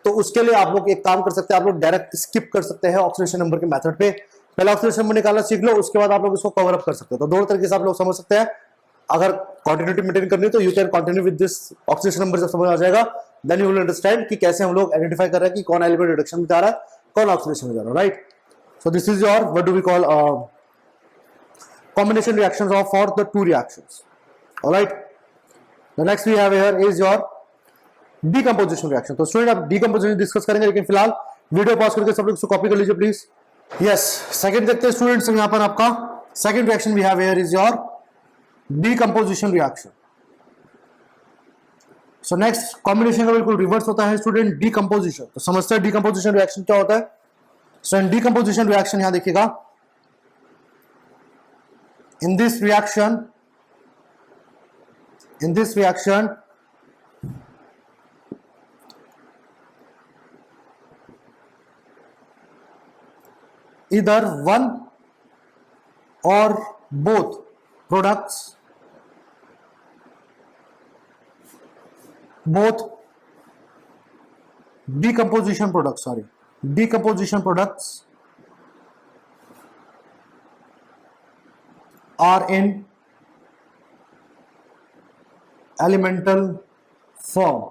तो उसके लिए आप लोग एक काम कर सकते हैं, आप लोग डायरेक्ट स्किप कर सकते हैं ऑक्सीडेशन नंबर के मेथड पे, पहले ऑक्सीडेशन नंबर निकालना सीख लो, उसके बाद आप लोग इसको कवर अप कर सकते हो। तो दोनों तरीके से आप लोग समझ सकते हैं। अगर कंटिन्यूटी मेंटेन करनी है तो you can continue with this oxidation number, जब समझ आ जाएगा देन यू विल अंडरस्टैंड कि कैसे हम लोग आइडेंटिफाई कर रहे हैं कि कौन एलिमेंट रिडक्शन में जा रहा है, कौन ऑक्सीडेशन में जा रहा है, right. So this is your what do we call combination reactions of for the two reactions, all right। the next we have here is your decomposition reaction। तो स्टूडेंट आप decomposition डिस्कस करेंगे, लेकिन फिलहाल video pause करके सब लोग इसको copy कर लीजिए प्लीज। यस, सेकंड देखते हैं स्टूडेंट्स, यहाँ पर आपका second reaction we have here is your decomposition reaction। So next combination का बिल्कुल रिवर्स होता है स्टूडेंट, डीकंपोजिशन। तो समझते हैं डीकंपोजिशन रिएक्शन क्या होता है। सो इन डीकंपोजिशन रिएक्शन यहां देखिएगा, इन this reaction either one or both products decomposition products are in elemental form।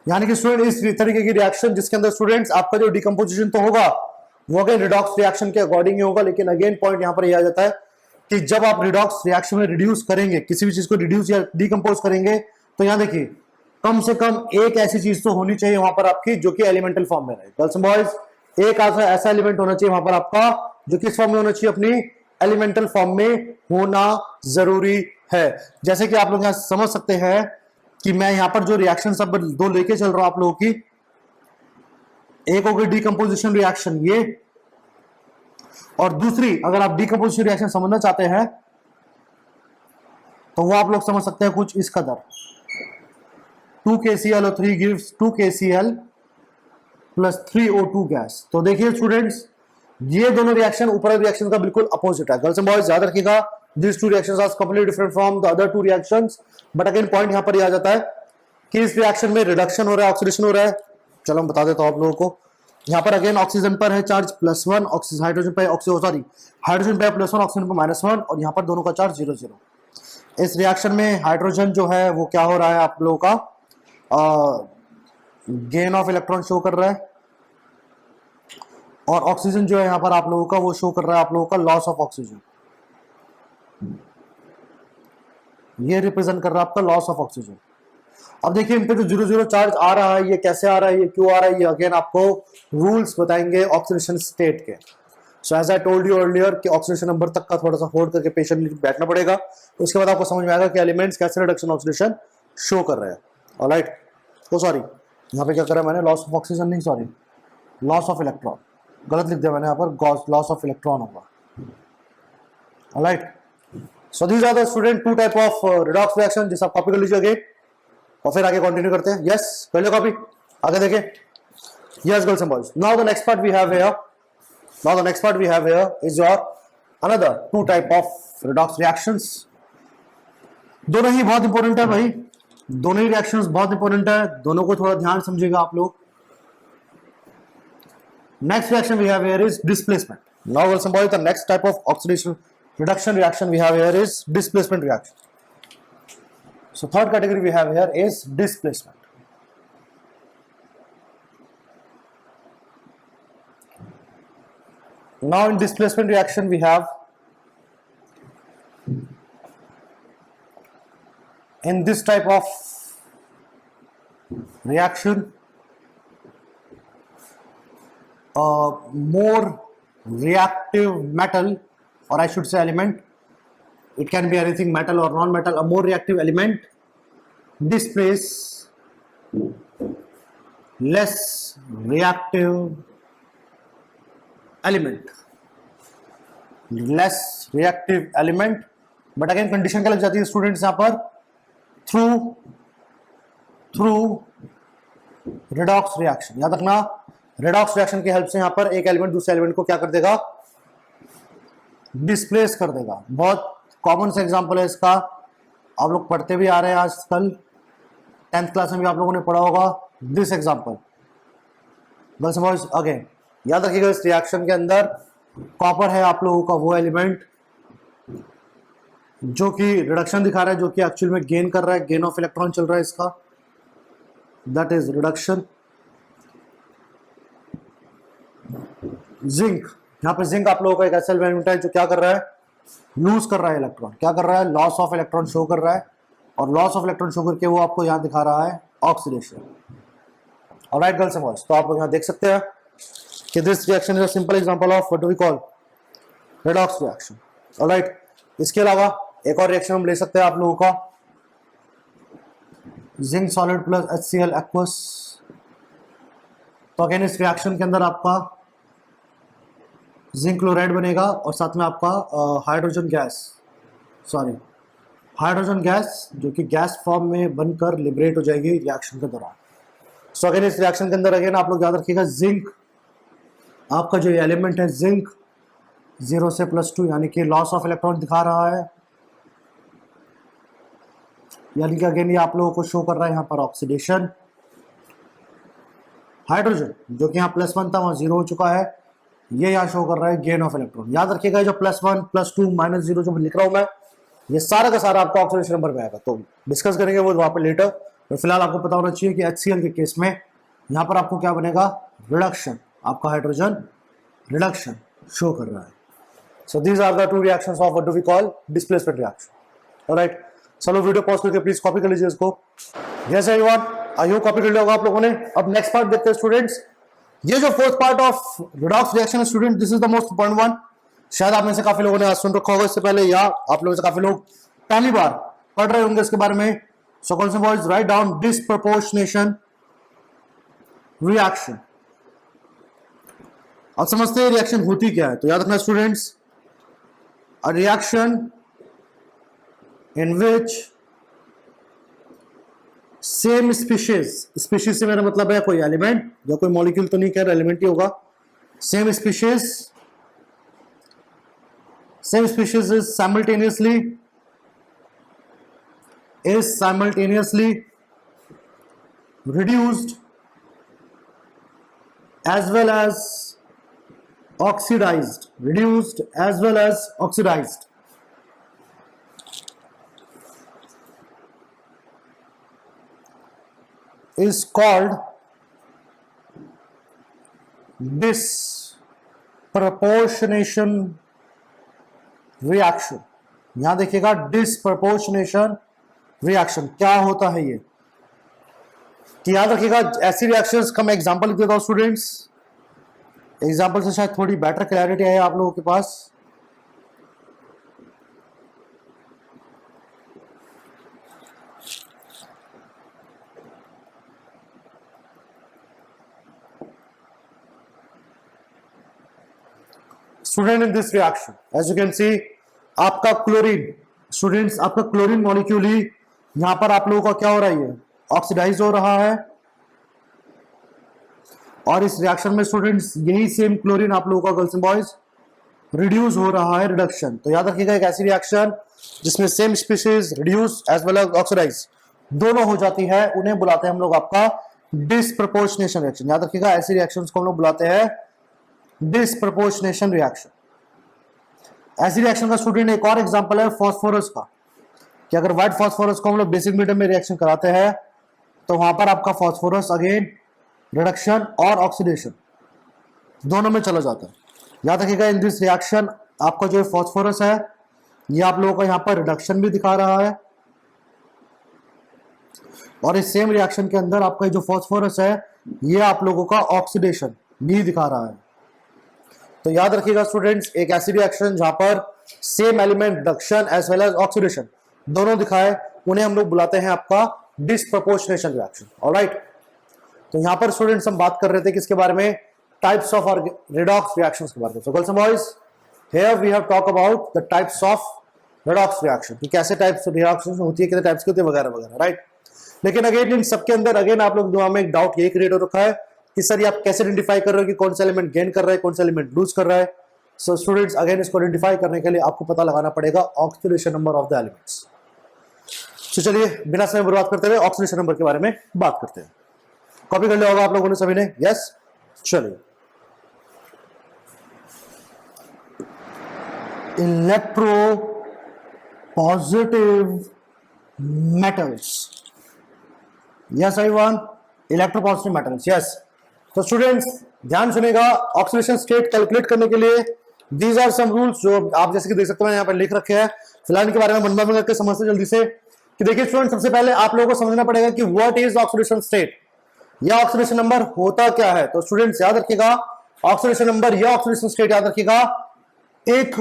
यानी कि स्टूडेंट इस तरीके की रिएक्शन जिसके अंदर स्टूडेंट्स आपका जो डिकम्पोजिशन तो होगा वो अगेन रिडॉक्स रिएक्शन के अकॉर्डिंग ही होगा, लेकिन अगेन पॉइंट यहां पर यह आ जाता है कि जब आप रिडॉक्स रिएक्शन में रिड्यूस करेंगे, किसी भी चीज को रिड्यूस या डिकम्पोज करेंगे, तो यहां देखिए कम से कम एक ऐसी चीज तो होनी चाहिए वहां पर आपकी जो कि एलिमेंटल फॉर्म में रहे। गर्ल्स एंड बॉयज, एक ऐसा एलिमेंट होना चाहिए वहां पर आपका जो किस फॉर्म में होना चाहिए, अपनी एलिमेंटल फॉर्म में होना जरूरी है। जैसे कि आप लोग यहां समझ सकते हैं कि मैं यहां पर जो रिएक्शन सब दो लेके चल रहा हूं आप लोगों की, एक होगी डीकंपोजिशन रिएक्शन ये, और दूसरी अगर आप डीकंपोजिशन रिएक्शन समझना चाहते हैं तो वो आप लोग समझ सकते हैं कुछ इस कदर, 2KClO3 gives 2KCl plus 3O2 gas. तो देखिए स्टूडेंट्स, ये दोनों रिएक्शन ऊपर रिएक्शन का बिल्कुल अपोजिट है। गर्ल्स एंड बॉयज याद रखिएगा, these two reactions are completely different from the other two reactions, but again point यहां पर यह आ जाता है कि इस रिएक्शन में रिडक्शन हो रहा है, ऑक्सीडेशन हो रहा है। चलो हम बता देता हूं आप लोगों को, यहां पर अगेन ऑक्सीजन पर है चार्ज +1, हाइड्रोजन पे हाइड्रोजन पे +1, ऑक्सीजन पे -1, और यहां पर दोनों का चार्ज 0 0। इस रिएक्शन में हाइड्रोजन जो है वो क्या हो रहा है आप लोगों का गेन ऑफ इलेक्ट्रॉन शो कर रहा है, और ऑक्सीजन जो है यहां पर आप लोगों का वो शो कर रहा है आप लोगों का लॉस ऑफ ऑक्सीजन। ये रिप्रेजेंट कर रहा है आपका लॉस ऑफ ऑक्सीजन। अब देखिए इन पे जो 0 0 चार्ज आ रहा है, ये कैसे आ रहा है, ये क्यों आ रहा है, ये अगेन आपको रूल्स बताएंगे ऑक्सीडेशन स्टेट के। So as I told you earlier कि ऑक्सीडेशन नंबर तक का थोड़ा सा होल्ड करके पेशेंटली बैठना पड़ेगा, उसके बाद आपको समझ में आएगा कि एलिमेंट्स कैसे रिडक्शन ऑक्सीडेशन शो कर रहे हैं। ऑलराइट, तो सॉरी यहाँ पे क्या करा मैंने, लॉस ऑफ ऑक्सीजन नहीं, सॉरी लॉस ऑफ इलेक्ट्रॉन, गलत लिख दिया मैंने यहाँ पर, लॉस ऑफ इलेक्ट्रॉन होगा। Alright, so these are the student two type of redox reaction, जिसे आप कॉपी कर लीजिए अगेन और फिर आगे कंटिन्यू करते हैं। यस, कर लो कॉपी, आगे देखें। Yes girls and boys, now the next part we have here, is your another two type of redox reactions. दोनों ही बहुत इंपॉर्टेंट है भाई, दोनों ही रिएक्शंस बहुत इंपॉर्टेंट है, दोनों को थोड़ा ध्यान समझिएगा आप लोग। Next reaction we have here is displacement. Now girls and boys, the next type of oxidation reduction reaction we have here is displacement reaction. So third category we have here is displacement. Now in displacement reaction we have, in this type of reaction a more reactive metal, or I should say element, it can be anything metal or non-metal, a more reactive element displace less reactive element, but again condition क्या लग जाती है students यहाँ पर, through redox reaction. याद रखना, redox reaction की help से यहाँ पर एक एलिमेंट दूसरे एलिमेंट को क्या कर देगा, डिस्प्लेस कर देगा। बहुत कॉमन सा एग्जांपल है इसका, आप लोग पढ़ते भी आ रहे हैं आजकल, 10th क्लास में भी आप लोगों ने पढ़ा होगा दिस एग्जांपल। बस बॉयज अगेन याद रखिएगा, इस रिएक्शन के अंदर कॉपर है आप लोगों का वो एलिमेंट जो कि रिडक्शन दिखा रहा है, जो कि एक्चुअल में गेन कर रहा है, गेन ऑफ इलेक्ट्रॉन चल रहा है इसका, दैट इज रिडक्शन। जिंक, यहाँ पे जिंक आप लोगों का एक ऐसा एलिमेंट है जो क्या कर रहा है, लूज कर रहा है इलेक्ट्रॉन, क्या कर रहा है, लॉस ऑफ इलेक्ट्रॉन शो कर रहा है, और लॉस ऑफ इलेक्ट्रॉन शो करके वो आपको यहाँ दिखा रहा है oxidation. Alright girls and boys, तो आप लोग यहाँ देख सकते हैं कि this reaction is a simple example of what do we call redox reaction. Alright, इसके अलावा एक और रिएक्शन हम ले सकते हैं आप लोगों का, zinc solid plus HCl aqueous. तो अगेन इस रिएक्शन के अंदर आपका जिंक क्लोराइड बनेगा और साथ में आपका हाइड्रोजन गैस, हाइड्रोजन गैस जो कि गैस फॉर्म में बनकर लिबरेट हो जाएगी रिएक्शन के दौरान। सो अगेन इस रिएक्शन के अंदर अगेन आप लोग याद रखिएगा जिंक, आपका जो एलिमेंट है जिंक 0 से +2 यानी कि लॉस ऑफ इलेक्ट्रॉन दिखा रहा है, यानी कि अगेन ये आप लोगों को शो कर रहा है यहाँ पर ऑक्सीडेशन। हाइड्रोजन जो कि यहाँ +1 था वहाँ 0 हो चुका है, ये यहाँ शो कर रहा है गेन ऑफ इलेक्ट्रॉन। याद रखिएगा जो +1 +2 -0 जो लिख रहा हूँ मैं, ये सारा का सारा आपका ऑक्सीडेशन नंबर में आएगा, तो डिस्कस करेंगे वो वहाँ पर लेटर। तो फिलहाल आपको पता होना चाहिए कि HCl के केस में यहाँ पर आपको क्या बनेगा, रिडक्शन, आपका हाइड्रोजन रिडक्शन शो कर रहा है। So these are the 2 reactions of what do we call displacement reaction. Alright, चलो वीडियो पॉज करके प्लीज कॉपी कर लीजिए इसको। Yes everyone, I hope copy कर लिया होगा आप लोगों ने। अब नेक्स्ट पार्ट देखते हैं स्टूडेंट्स। ये जो fourth part of redox reaction है student, this is the most important one. शायद आप में से काफी लोगों ने आज सुन रखा होगा इससे पहले, या आप लोगों से काफी लोग पहली बार पढ़ रहे होंगे इसके बारे में। सो कौन से boys write down disproportionation reaction. अब समझते हैं रिएक्शन होती क्या है। तो याद रखना students, a reaction in which same species, species से मेरा मतलब है कोई एलिमेंट या कोई मॉलिक्यूल तो नहीं कह रहा, एलिमेंट ही होगा। same species is simultaneously reduced as well as oxidized, is called disproportionation reaction। यहां देखिएगा डिस्प्रपोर्शनेशन रिएक्शन क्या होता है ये, कि याद रखिएगा ऐसी रिएक्शंस का मैं एग्जांपल लिख देता हूं स्टूडेंट्स। एग्जांपल से शायद थोड़ी बेटर क्लैरिटी है आप लोगों के पास। Student in this reaction as you can see आपका क्लोरीन, स्टूडेंट्स आपका क्लोरीन मॉलिक्यूल ही यहां पर आप लोगों का क्या हो रहा है, ऑक्सीडाइज हो रहा है। और इस रिएक्शन में स्टूडेंट्स यही सेम क्लोरीन आप लोगों का गर्ल्स एंड बॉयज रिड्यूस हो रहा है, रिडक्शन। तो याद रखिएगा एक ऐसी रिएक्शन जिसमें same species reduce as well as oxidise दोनों हो जाती है, उन्हें बुलाते हैं हम लोग आपका डिस्प्रपोर्शनेशन रिएक्शन। याद रखिएगा ऐसी रिएक्शंस को हम लोग बुलाते हैं डिस्प्रपोर्शनेशन रिएक्शन। ऐसी रिएक्शन का स्टूडेंट एक और एग्जांपल है फास्फोरस का, कि अगर व्हाइट फास्फोरस को हम लोग बेसिक मीडियम में रिएक्शन कराते हैं तो वहां पर आपका फास्फोरस अगेन रिडक्शन और ऑक्सीडेशन दोनों में चला जाता है। याद रखिएगा इन दिस रिएक्शन आपका जो फास्फोरस है ये आप लोगों को यहाँ पर रिडक्शन भी दिखा रहा है, और इस सेम रिएक्शन के अंदर आपका जो फास्फोरस है ये आप लोगों का ऑक्सीडेशन भी दिखा रहा है। तो याद रखिएगा स्टूडेंट्स एक ऐसी रिएक्शन जहां पर same element reduction as well as oxidation दोनों दिखाए, उन्हें हम लोग बुलाते हैं आपका डिस्प्रपोर्शनेशन रिएक्शन। ऑलराइट, तो यहां पर स्टूडेंट्स हम बात कर रहे थे किसके बारे में, टाइप्स ऑफ रिडॉक्स रिएक्शंस के बारे में। So girls and boys here we have talk about the types of redox reaction, कि कैसे टाइप्स रिएक्शंस होती है, कितने टाइप्स की होती है वगैरह वगैरह, राइट। लेकिन अगेन इन सबके अंदर अगेन आप लोग दिमाग में एक डाउट ये क्रिएट हो रखा है कि सर ये आप कैसे आइडेंटिफाई कर रहे हो कि कौन सा एलिमेंट गेन कर रहा है, कौन सा एलिमेंट लूज कर रहा है। सो स्टूडेंट्स अगेन इसको आइडेंटिफाई करने के लिए आपको पता लगाना पड़ेगा oxidation number of the elements. तो चलिए बिना समय बर्बाद करते हुए ऑक्सीडेशन नंबर के बारे में बात करते हैं। कॉपी कर लिया होगा आप लोगों ने सभी ने, यस। चलिए, electro positive metals, yes everyone, electropositive metals, yes. तो स्टूडेंट्स ध्यान सुनेगा, ऑक्सीडेशन स्टेट कैलकुलेट करने के लिए दीज आर सम रूल्स जो आप जैसे कि देख सकते हैं यहाँ पर लिख रखे हैं। फिलहाल इनके बारे में मन करके समझते जल्दी से। कि देखिए स्टूडेंट सबसे पहले आप लोगों को समझना पड़ेगा कि व्हाट इज ऑक्सीडेशन स्टेट या ऑक्सीडेशन नंबर होता क्या है। तो स्टूडेंट्स याद रखिएगा ऑक्सीडेशन नंबर या ऑक्सीडेशन स्टेट याद रखिएगा एक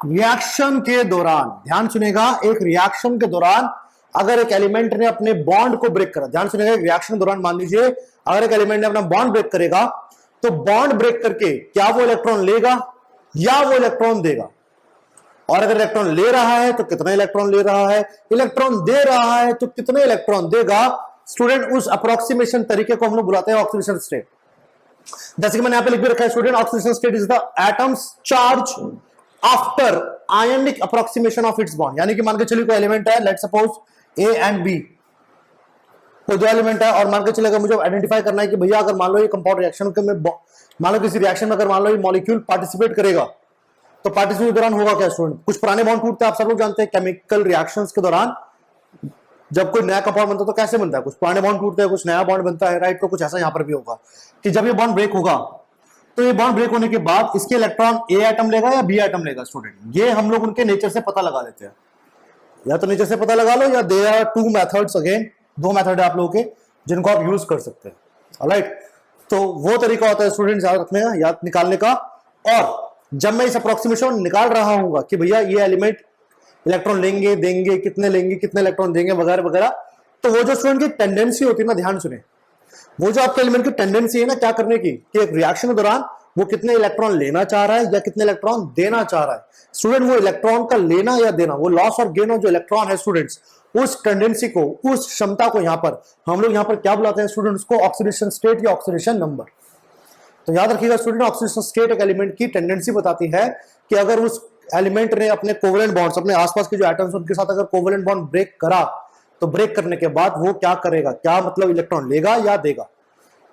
रिएक्शन के दौरान, ध्यान सुनेगा, एक रिएक्शन के दौरान अगर एक एलिमेंट ने अपने बॉन्ड को ब्रेक करा, ध्यान सुनिएगा, रिएक्शन के दौरान मान लीजिए अगर एक एलिमेंट ने अपना बॉन्ड ब्रेक करेगा, तो बॉन्ड ब्रेक करके क्या वो इलेक्ट्रॉन लेगा या वो इलेक्ट्रॉन देगा, और अगर इलेक्ट्रॉन ले रहा है तो कितना इलेक्ट्रॉन ले रहा है, इलेक्ट्रॉन दे रहा है तो कितने इलेक्ट्रॉन देगा। स्टूडेंट उस अप्रोक्सीमेशन तरीके को हम लोग बुलाते हैं ऑक्सीडेशन स्टेट। जैसे कि मैंने यहां पे लिख भी रखा है student, oxidation state is the atom's charge after ionic approximation of its bond. यानी कि मान के चलिए कोई एलिमेंट है, let's suppose A and B, कोई दो एलिमेंट है, और मान के चलेगा मुझे आइडेंटिफाई करना है कि भैया अगर मान लो ये कंपाउंड रिएक्शन में, मान लो किसी रिएक्शन में अगर मान लो ये मॉलिक्यूल पार्टिसिपेट करेगा, तो पार्टिसिपेट के दौरान होगा क्या स्टूडेंट, कुछ पुराने बॉन्ड टूटते हैं, आप सब लोग जानते हैं केमिकल रिएक्शंस के दौरान जब कोई नया कंपाउंड बनता है तो कैसे बनता है, कुछ पुराने बॉन्ड टूटते हैं, कुछ नया बॉन्ड बनता है, राइट। तो कुछ ऐसा यहां पर भी होगा कि जब ये बॉन्ड ब्रेक होगा, तो ये बॉन्ड ब्रेक होने के बाद इसके इलेक्ट्रॉन ए एटम लेगा या बी एटम लेगा स्टूडेंट, ये हम लोग उनके नेचर से पता लगा लेते हैं। या तो नेचर से पता लगा लो, या there are two methods, again दो मेथड है आप लोगों के जिनको आप यूज कर सकते हैं, ऑलराइट। तो वो तरीका होता है स्टूडेंट याद रखने का, याद निकालने का। और जब मैं इस अप्रोक्सीमेशन निकाल रहा हूँ कि भैया ये एलिमेंट इलेक्ट्रॉन लेंगे, देंगे, कितने लेंगे, कितने इलेक्ट्रॉन देंगे, वगैरह वगैरह, तो वो जो स्टूडेंट की टेंडेंसी होती है ना, ध्यान सुने, वो जो आपके एलिमेंट की टेंडेंसी है ना क्या करने की, कि एक रिएक्शन के दौरान वो कितने इलेक्ट्रॉन लेना चाह रहा है या कितने इलेक्ट्रॉन देना चाह रहा है। स्टूडेंट वो इलेक्ट्रॉन का लेना या देना, वो लॉस और गेन ऑफ जो इलेक्ट्रॉन है स्टूडेंट्स, उस टेंडेंसी को, उस क्षमता को यहां पर हम लोग यहां पर क्या बुलाते हैं स्टूडेंट्स को, ऑक्सीडेशन स्टेट या ऑक्सीडेशन नंबर। तो याद रखिएगा स्टूडेंट, ऑक्सीडेशन स्टेट एक एलिमेंट की टेंडेंसी बताती है कि अगर उस एलिमेंट ने अपने कोवेलेंट बॉन्ड्स, अपने आसपास के जो एटम्स उनके साथ अगर कोवेलेंट बॉन्ड ब्रेक करा, तो ब्रेक करने के बाद वो क्या करेगा, क्या मतलब इलेक्ट्रॉन लेगा या देगा,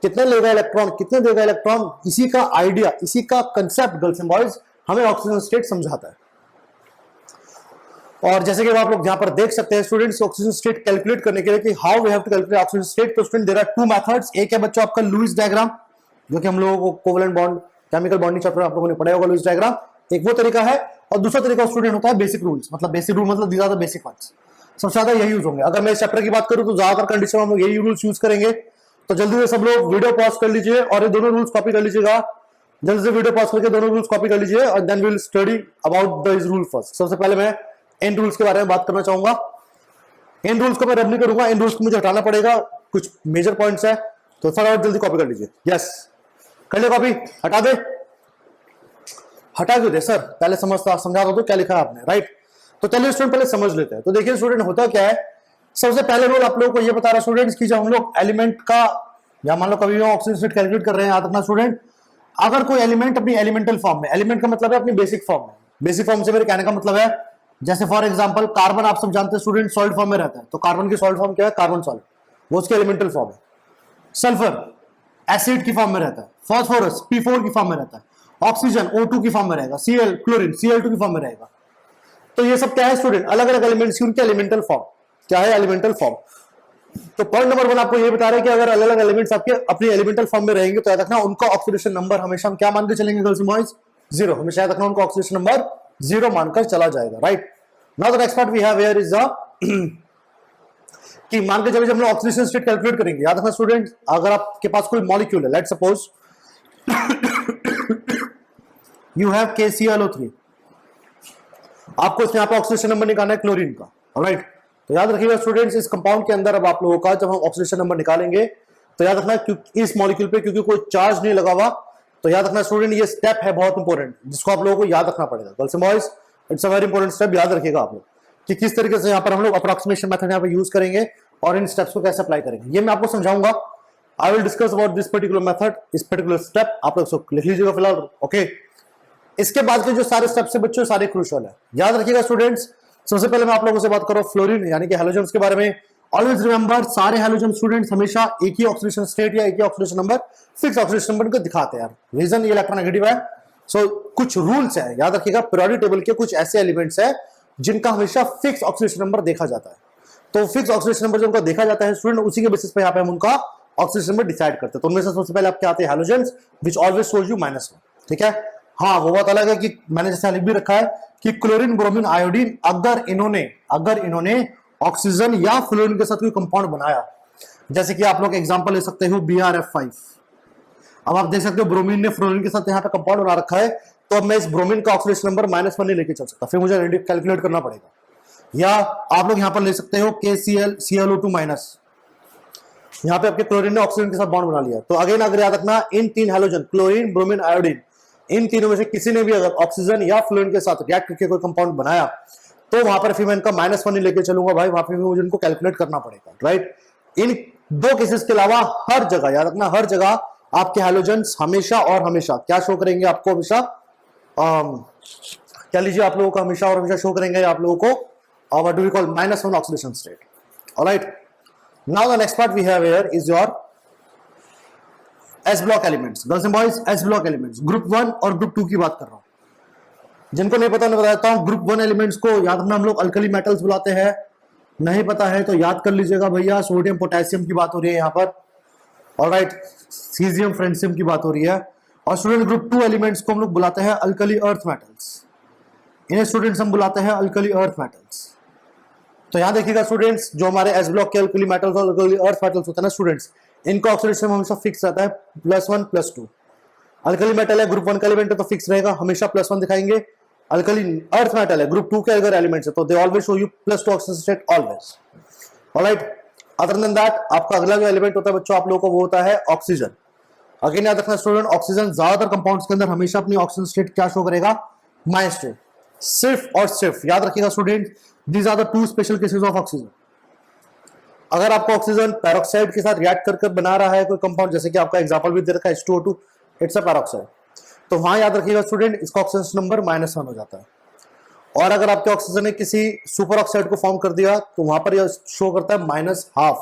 कितने लेगा इलेक्ट्रॉन, कितने देगा इलेक्ट्रॉन। इसी का आइडिया, इसी का कंसेप्ट गर्ल्स एंड बॉयज हमें ऑक्सीजन स्टेट समझाता है। और जैसे कि आप लोग यहां पर देख सकते हैं स्टूडेंट्स, ऑक्सीजन स्टेट कैलकुलेट करने के लिए कि how we have to calculate oxygen state, तो student there are two methods. एक है बच्चों आपका लुईस डायग्राम, जो कि हम लोगों को covalent bond, chemical bonding chapter आप लोगों ने पढ़ा होगा, लुईस डायग्राम एक वो तरीका है। और दूसरा तरीका स्टूडेंट होता है बेसिक रूल्स, मतलब बेसिक रूल मतलब these are the basic ones, सबसे ज्यादा यही यूज होंगे। अगर मैं इस चैप्टर की बात करूं तो ज्यादातर कंडीशन में हम लोग यही रूल्स यूज करेंगे। तो जल्दी से सब लोग वीडियो पॉज कर लीजिए और ये दोनों रूल्स कॉपी कर लीजिएगा। जल्दी से वीडियो पॉज करके दोनों रूल्स कॉपी कर लीजिए और then we will study about this rule first. सबसे पहले मैं इन रूल्स के बारे में बात करना चाहूंगा। इन रूल्स को मैं रब नहीं करूंगा, इन रूल्स को मुझे हटाना पड़ेगा, कुछ मेजर पॉइंट्स है, तो फटाफट जल्दी कॉपी कर लीजिए। यस, कर ले कॉपी, हटा दे, हटा क्यों दे सर, पहले समझा दो तो क्या लिखा है आपने, राइट। तो चलिए स्टूडेंट पहले समझ लेते हैं। तो देखिए स्टूडेंट होता क्या है, सबसे पहले रूल आप लोगों को ये बता रहा है स्टूडेंट्स कि जब हम लोग एलिमेंट का, या मान लो कभी भी ऑक्सीजन स्टेट कैलकुलेट कर रहे हैं, याद रखना स्टूडेंट, अगर कोई एलिमेंट अपनी एलिमेंटल फॉर्म में, एलिमेंट का मतलब है अपनी बेसिक फॉर्म में, बेसिक फॉर्म से मेरे कहने का मतलब है, जैसे फॉर एग्जांपल कार्बन आप सब जानते हैं स्टूडेंट सॉलिड फॉर्म में रहता है, तो कार्बन की सॉलिड फॉर्म क्या है, कार्बन सॉलिड, वो उसकी एलिमेंटल फॉर्म है। सल्फर एसिड की फॉर्म में रहता है, फास्फोरस P4 की फॉर्म में रहता है, ऑक्सीजन O2 की फॉर्म में रहेगा, Cl क्लोरीन Cl2 की फॉर्म में रहेगा। तो ये सब क्या है स्टूडेंट, अलग अलग एलिमेंट्स की उनके एलिमेंटल फॉर्म क्या है, एलिमेंटल फॉर्म। तो पॉइंट नंबर 1 आपको ये बता रहे हैं कि अगर अलग अलग एलिमेंट्स आपके अपनी एलिमेंटल फॉर्म में रहेंगे तो याद रखना उनका ऑक्सीडेशन नंबर हमेशा हम क्या मान के चलेंगे गर्ल्स एंड बॉयज, 0। हमेशा याद रखना उनका ऑक्सीडेशन नंबर 0 मानकर चला जाएगा, right. Now the next part we have here is the कि मान के जब हम लोग ऑक्सीडेशन स्टेट कैलकुलेट करेंगे, याद रखना स्टूडेंट, अगर आपके पास कोई मॉलिक्यूल है, let's suppose you have KClO3, आपको इसमें यहाँ पे ऑक्सीडेशन नंबर निकालना है क्लोरीन का, ऑलराइट। तो याद रखिएगा स्टूडेंट्स, इस कंपाउंड के अंदर अब आप लोगों का जब हम ऑक्सीडेशन नंबर निकालेंगे तो याद रखना इस मॉलिक्यूल पे क्योंकि कोई चार्ज नहीं लगा हुआ, तो याद रखना स्टूडेंट ये स्टेप है बहुत इंपॉर्टेंट, जिसको आप लोगों को याद रखना पड़ेगा। Girls and boys, it's a very important step, याद रखिएगा आप लोग कि किस तरीके से यहाँ पर हम लोग अप्रोक्सीमेशन मेथड यहाँ पे यूज करेंगे और इन स्टेप्स को कैसे अप्लाई करेंगे, ये मैं आपको समझाऊंगा। I will discuss about this particular method, इस पर्टिकुलर स्टेप आप लोग लिख लीजिएगा फिलहाल, ओके। इसके बाद के जो सारे स्टेप्स है बच्चों, सारे क्रूशियल है, याद रखिएगा स्टूडेंट्स। सबसे पहले मैं आप लोगों से बात करूं फ्लोरीन यानी कि हैलोजेंस के बारे में। ऑलवेज रिमेंबर, सारे हैलोजन स्टूडेंट्स हमेशा एक ही ऑक्सीडेशन स्टेट या एक ही oxidation number, fix oxidation number को दिखाते हैं यार, रीजन ये इलेक्ट्रोनेगेटिव है। सो कुछ रूल्स है, याद रखिएगा, पीरियोडिक टेबल के कुछ ऐसे एलिमेंट्स है जिनका हमेशा फिक्स ऑक्सीडेशन नंबर देखा जाता है। तो फिक्स ऑक्सीडेशन नंबर जिनका देखा जाता है स्टूडेंट, उसी के बेसिस पे यहाँ पे हम उनका ऑक्सीडेशन नंबर डिसाइड करते हैं। तो उनमें से सबसे पहले आपके आते हैं halogens which always shows you -1, ठीक है। हाँ, वो बात अलग है कि मैंने जैसे लिख भी रखा है कि क्लोरीन, ब्रोमीन, आयोडीन, अगर इन्होंने ऑक्सीजन या फ्लोरीन के साथ कोई कंपाउंड बनाया, जैसे कि आप लोग एग्जांपल ले सकते हो BrF5। अब आप देख सकते हो ब्रोमीन ने फ्लोरीन के साथ यहाँ पे कंपाउंड बना रखा है, तो अब मैं इस ब्रोमीन का ऑक्सीडेशन नंबर -1 नहीं लेके चल सकता, फिर मुझे कैलकुलेट करना पड़ेगा। या आप लोग यहां पर ले सकते हो KCl माइनस, यहां पे आपके क्लोरीन ने ऑक्सीजन के साथ बॉन्ड बना लिया। तो अगेन अगर याद रखना, इन 3 हैलोजन क्लोरीन, ब्रोमीन, आयोडीन, इन तीनों में से किसी ने भी अगर ऑक्सीजन या फ्लोरीन के साथ रिएक्ट करके कोई कंपाउंड बनाया तो वहां पर फिर मैं इनका -1 ही लेके चलूंगा भाई, वहां पर मुझे इनको कैलकुलेट करना पड़ेगा, राइट। इन 2 केसेस के अलावा हर जगह याद रखना, हर जगह आपके हैलोजन्स हमेशा और हमेशा क्या शो करेंगे आपको, हमेशा क्या लीजिए आप लोगों को हमेशा और हमेशा शो करेंगे आप लोगों को what do we call -1 oxidation state. Alright, now the next part we have here is your S block elements. Girls and boys, S block elements group 1 और ग्रुप 2 की बात कर रहा हूं। जिनको नहीं पता मैं बताता हूं, ग्रुप 1 एलिमेंट्स को याद रखना हम लोग अल्कली मेटल्स बुलाते हैं। नहीं पता है तो याद कर लीजिएगा भैया, सोडियम पोटेशियम की बात हो रही है यहां पर, ऑलराइट, सीजियम फ्रेंसियम की बात हो रही है। और स्टूडेंट ग्रुप 2 एलिमेंट्स को हम लोग बुलाते हैं अल्कली अर्थ मेटल्स, इन्हें स्टूडेंट्स हम बुलाते हैं अल्कली अर्थ मेटल्स। तो यहां देखिएगा स्टूडेंट्स, जो हमारे एस ब्लॉक के अल्कली मेटल्स और अल्कली अर्थ मेटल्स होते हैं ना स्टूडेंट्स, इनका ऑक्सीडेशन हमेशा फिक्स रहता है +1 +2। अल्कली मेटल है, ग्रुप 1 का एलिमेंट है तो फिक्स रहेगा, हमेशा +1 दिखाएंगे। अल्कली अर्थ मेटल है, ग्रुप 2 के अगर एलिमेंट्स है तो they always show you +2 oxidation state always, alright. Other than that आपका अगला जो एलिमेंट होता है बच्चों आप लोगों को, वो होता है ऑक्सीजन। अगेन याद रखना स्टूडेंट, ऑक्सीजन ज्यादातर कंपाउंड्स के अंदर हमेशा अपनी ऑक्सीजन स्टेट क्या शो करेगा, -2। सिर्फ और सिर्फ याद रखिएगा student, these are the 2 special cases of oxygen. अगर आपको ऑक्सीजन पैरोक्साइड के साथ रिएक्ट कर बना रहा है कोई कंपाउंड, जैसे कि आपका एग्जांपल भी दे रखा है H2O2, इट्स अ पैरोक्साइड, तो वहां याद रखिएगा स्टूडेंट इसका ऑक्सीजन नंबर -1 हो जाता है। और अगर आपके ऑक्सीजन ने किसी सुपर ऑक्साइड को फॉर्म कर दिया तो वहां पर यह शो करता है -1/2,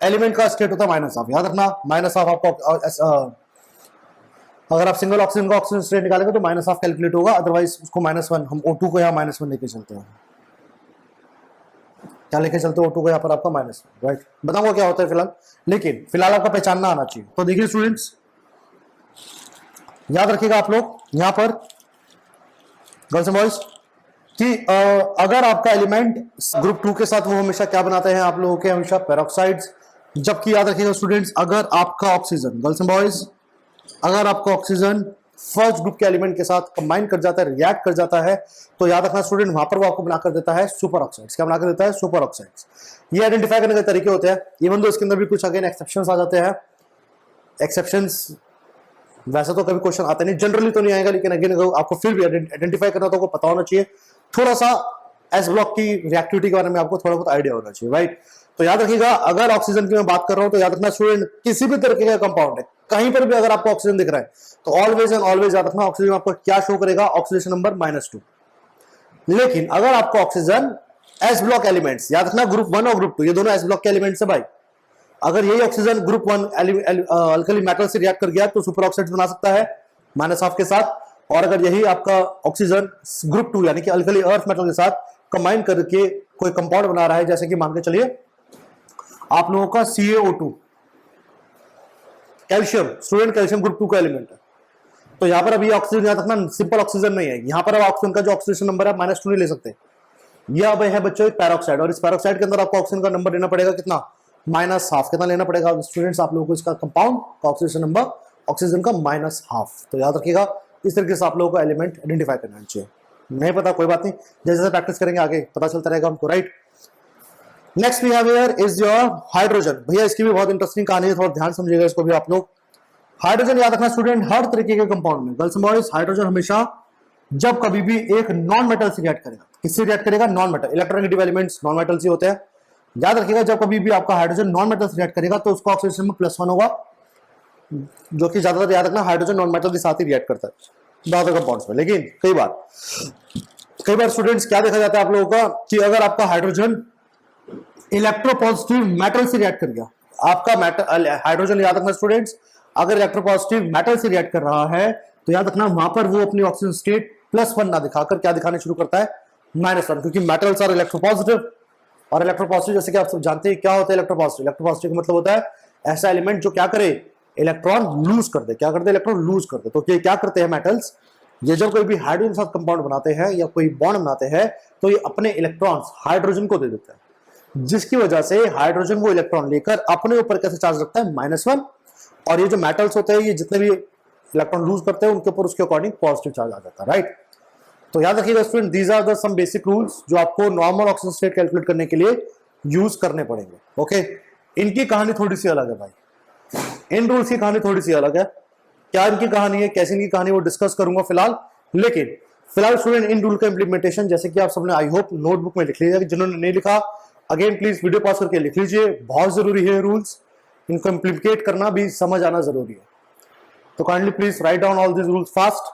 एलिमेंट का स्टेट होता है -1/2। याद रखना -1/2 आपको, अगर आप सिंगल ऑक्सीजन का ऑक्सीजन स्टेट निकालेंगे तो -1/2 कैलकुलेट होगा, अदरवाइज उसको -1, हम O2 को यहाँ -1 लेके चलते हैं। क्या लेके चलते हो O2 को यहाँ पर आपका -1, राइट। बताऊंगा क्या होता है फिलहाल, लेकिन फिलहाल आपका पहचानना आना चाहिए। तो देखिए स्टूडेंट्स, याद रखिएगा आप लोग यहाँ पर गर्ल्स एंड बॉयज कि अगर आपका एलिमेंट ग्रुप 2 के साथ, वो हमेशा क्या बनाते हैं आप लोगों के, हमेशा पेरोक्साइड्स। जबकि याद रखिएगा स्टूडेंट्स, अगर आपका ऑक्सीजन, गर्ल्स एंड बॉयज, अगर आपका ऑक्सीजन फर्स्ट ग्रुप के एलिमेंट के साथ कंबाइन कर जाता है, रिएक्ट कर जाता है, तो याद रखना स्टूडेंट वहां पर वो आपको बनाकर देता है सुपर ऑक्साइड्स। क्या बनाकर देता है, सुपर ऑक्साइड्स। ये आइडेंटिफाई करने के तरीके होते हैं, इवन दो इसके अंदर भी कुछ अगेन एक्सेप्शंस आ जाते हैं। एक्सेप्शंस वैसे तो कभी क्वेश्चन आते नहीं, जनरली तो नहीं आएगा, लेकिन अगेन आपको फिर भी आइडेंटिफाई करना तो पता होना चाहिए, थोड़ा सा एस ब्लॉक की रिएक्टिविटी के बारे में आपको थोड़ा बहुत आइडिया होना चाहिए, राइट। तो याद रखिएगा, अगर ऑक्सीजन की मैं बात कर रहा हूं तो याद रखना स्टूडेंट, किसी भी तरीके का कंपाउंड है, कहीं पर भी अगर आपको ऑक्सीजन दिख रहा है तो ऑलवेज एंड ऑलवेज याद रखना ऑक्सीजन आपको क्या शो करेगा, ऑक्सीडेशन नंबर -2। लेकिन अगर आपको ऑक्सीजन एस ब्लॉक एलिमेंट्स, याद रखना ग्रुप 1 और ग्रुप 2 ये दोनों एस ब्लॉक के एलिमेंट्स है भाई, अगर यही ऑक्सीजन ग्रुप 1 अल्कली मेटल से रिएक्ट कर गया तो सुपर ऑक्साइड बना सकता है -1/2 के साथ। और अगर यही आपका ऑक्सीजन ग्रुप 2 यानी कि अल्कली अर्थ मेटल के साथ कंबाइन करके कोई कंपाउंड बना रहा है, जैसे कि मान के चलिए आप लोगों का CaO2, calcium, student calcium group 2 का एलिमेंट है, तो यहां पर अभी ऑक्सीजन याद रखना सिंपल ऑक्सीजन नहीं है, यहां पर ऑक्सीजन का जो ऑक्सीडेशन नंबर है -2 नहीं ले सकते। यह अब है बच्चों पैरोक्साइड, और इस पैरोक्साइड के अंदर आपको ऑक्सीजन का नंबर लेना पड़ेगा कितना, -1/2। कितना लेना पड़ेगा स्टूडेंट्स आप लोगों को, इसका कंपाउंड का ऑक्सीडेशन नंबर ऑक्सीजन का -1/2। तो याद रखिएगा इस तरीके से आप लोगों को एलिमेंट आइडेंटिफाई करना चाहिए। नहीं पता कोई बात नहीं, जैसे जैसे प्रैक्टिस करेंगे आगे पता चलता रहेगा हमको, right. Next we have here is your hydrogen. भैया इसकी भी बहुत इंटरेस्टिंग कहानी है, थोड़ा ध्यान समझिएगा इसको भी आप लोग। हाइड्रोजन याद रखना स्टूडेंट, हर तरीके के कंपाउंड में, गर्ल्स एंड बॉयज, हाइड्रोजन हमेशा जब कभी भी एक नॉन मेटल से रिएक्ट करेगा, किससे रिएक्ट करेगा, non metal, electronegative elements non metal से होते हैं। याद रखिएगा जब कभी भी आपका हाइड्रोजन नॉन मेटल से रिएक्ट करेगा तो उसका ऑक्सीडेशन में +1 होगा, जो कि ज्यादातर याद रखना हाइड्रोजन नॉन मेटल के साथ ही रिएक्ट करता है ज्यादातर कंपाउंड्स में। लेकिन कई बार स्टूडेंट्स क्या देखा जाता है आप लोगों का कि अगर आपका हाइड्रोजन इलेक्ट्रोपॉजिटिव मेटल से रिएक्ट कर गया, आपका मेटल हाइड्रोजन याद रखना स्टूडेंट्स, अगर इलेक्ट्रोपॉजिटिव मेटल से रिएक्ट कर रहा है तो याद रखना वहां पर वो अपनी ऑक्सीजन स्टेट +1 ना दिखाकर क्या दिखाने शुरू करता है, -1, क्योंकि मेटल्स आर इलेक्ट्रोपॉजिटिव। और इलेक्ट्रोपॉजिटिव जैसे कि आप सब जानते हैं क्या होता है इलेक्ट्रोपॉजिटिव, इलेक्ट्रोपॉजिटिव का मतलब होता है ऐसा एलिमेंट जो क्या करे, इलेक्ट्रॉन लूज कर दे। क्या करते हैं, इलेक्ट्रॉन लूज कर दे। तो क्या करते हैं मेटल्स, ये जब कोई भी हाइड्रोजन के साथ कंपाउंड बनाते हैं या कोई बॉन्ड बनाते हैं तो ये अपने इलेक्ट्रॉन्स हाइड्रोजन को दे देते हैं, जिसकी वजह से हाइड्रोजन वो इलेक्ट्रॉन लेकर अपने ऊपर कैसे चार्ज रखता है, -1। और ये जो मेटल्स होते हैं ये जितने भी इलेक्ट्रॉन लूज करते हैं उनके ऊपर उसके अकॉर्डिंग पॉजिटिव चार्ज आ जाता है, राइट। तो याद रखिएगा student, these are the some basic rules जो आपको नॉर्मल ऑक्सीजन स्टेट कैलकुलेट करने के लिए यूज करने पड़ेंगे। ओके, इनकी कहानी थोड़ी सी अलग है भाई, इन रूल्स की कहानी थोड़ी सी अलग है। क्या इनकी कहानी है, कैसे इनकी कहानी, वो डिस्कस करूंगा फिलहाल। लेकिन फिलहाल स्टूडेंट इन रूल का इंप्लीमेंटेशन जैसे कि आप सबने आई होप नोटबुक में लिख लीजिएगा, जिन्होंने नहीं लिखा अगेन प्लीज वीडियो पॉज करके लिख लीजिए, बहुत जरूरी है रूल्स, इनको इंप्लीमेंट करना भी समझ आना जरूरी है। तो kindly please write down all this rules fast,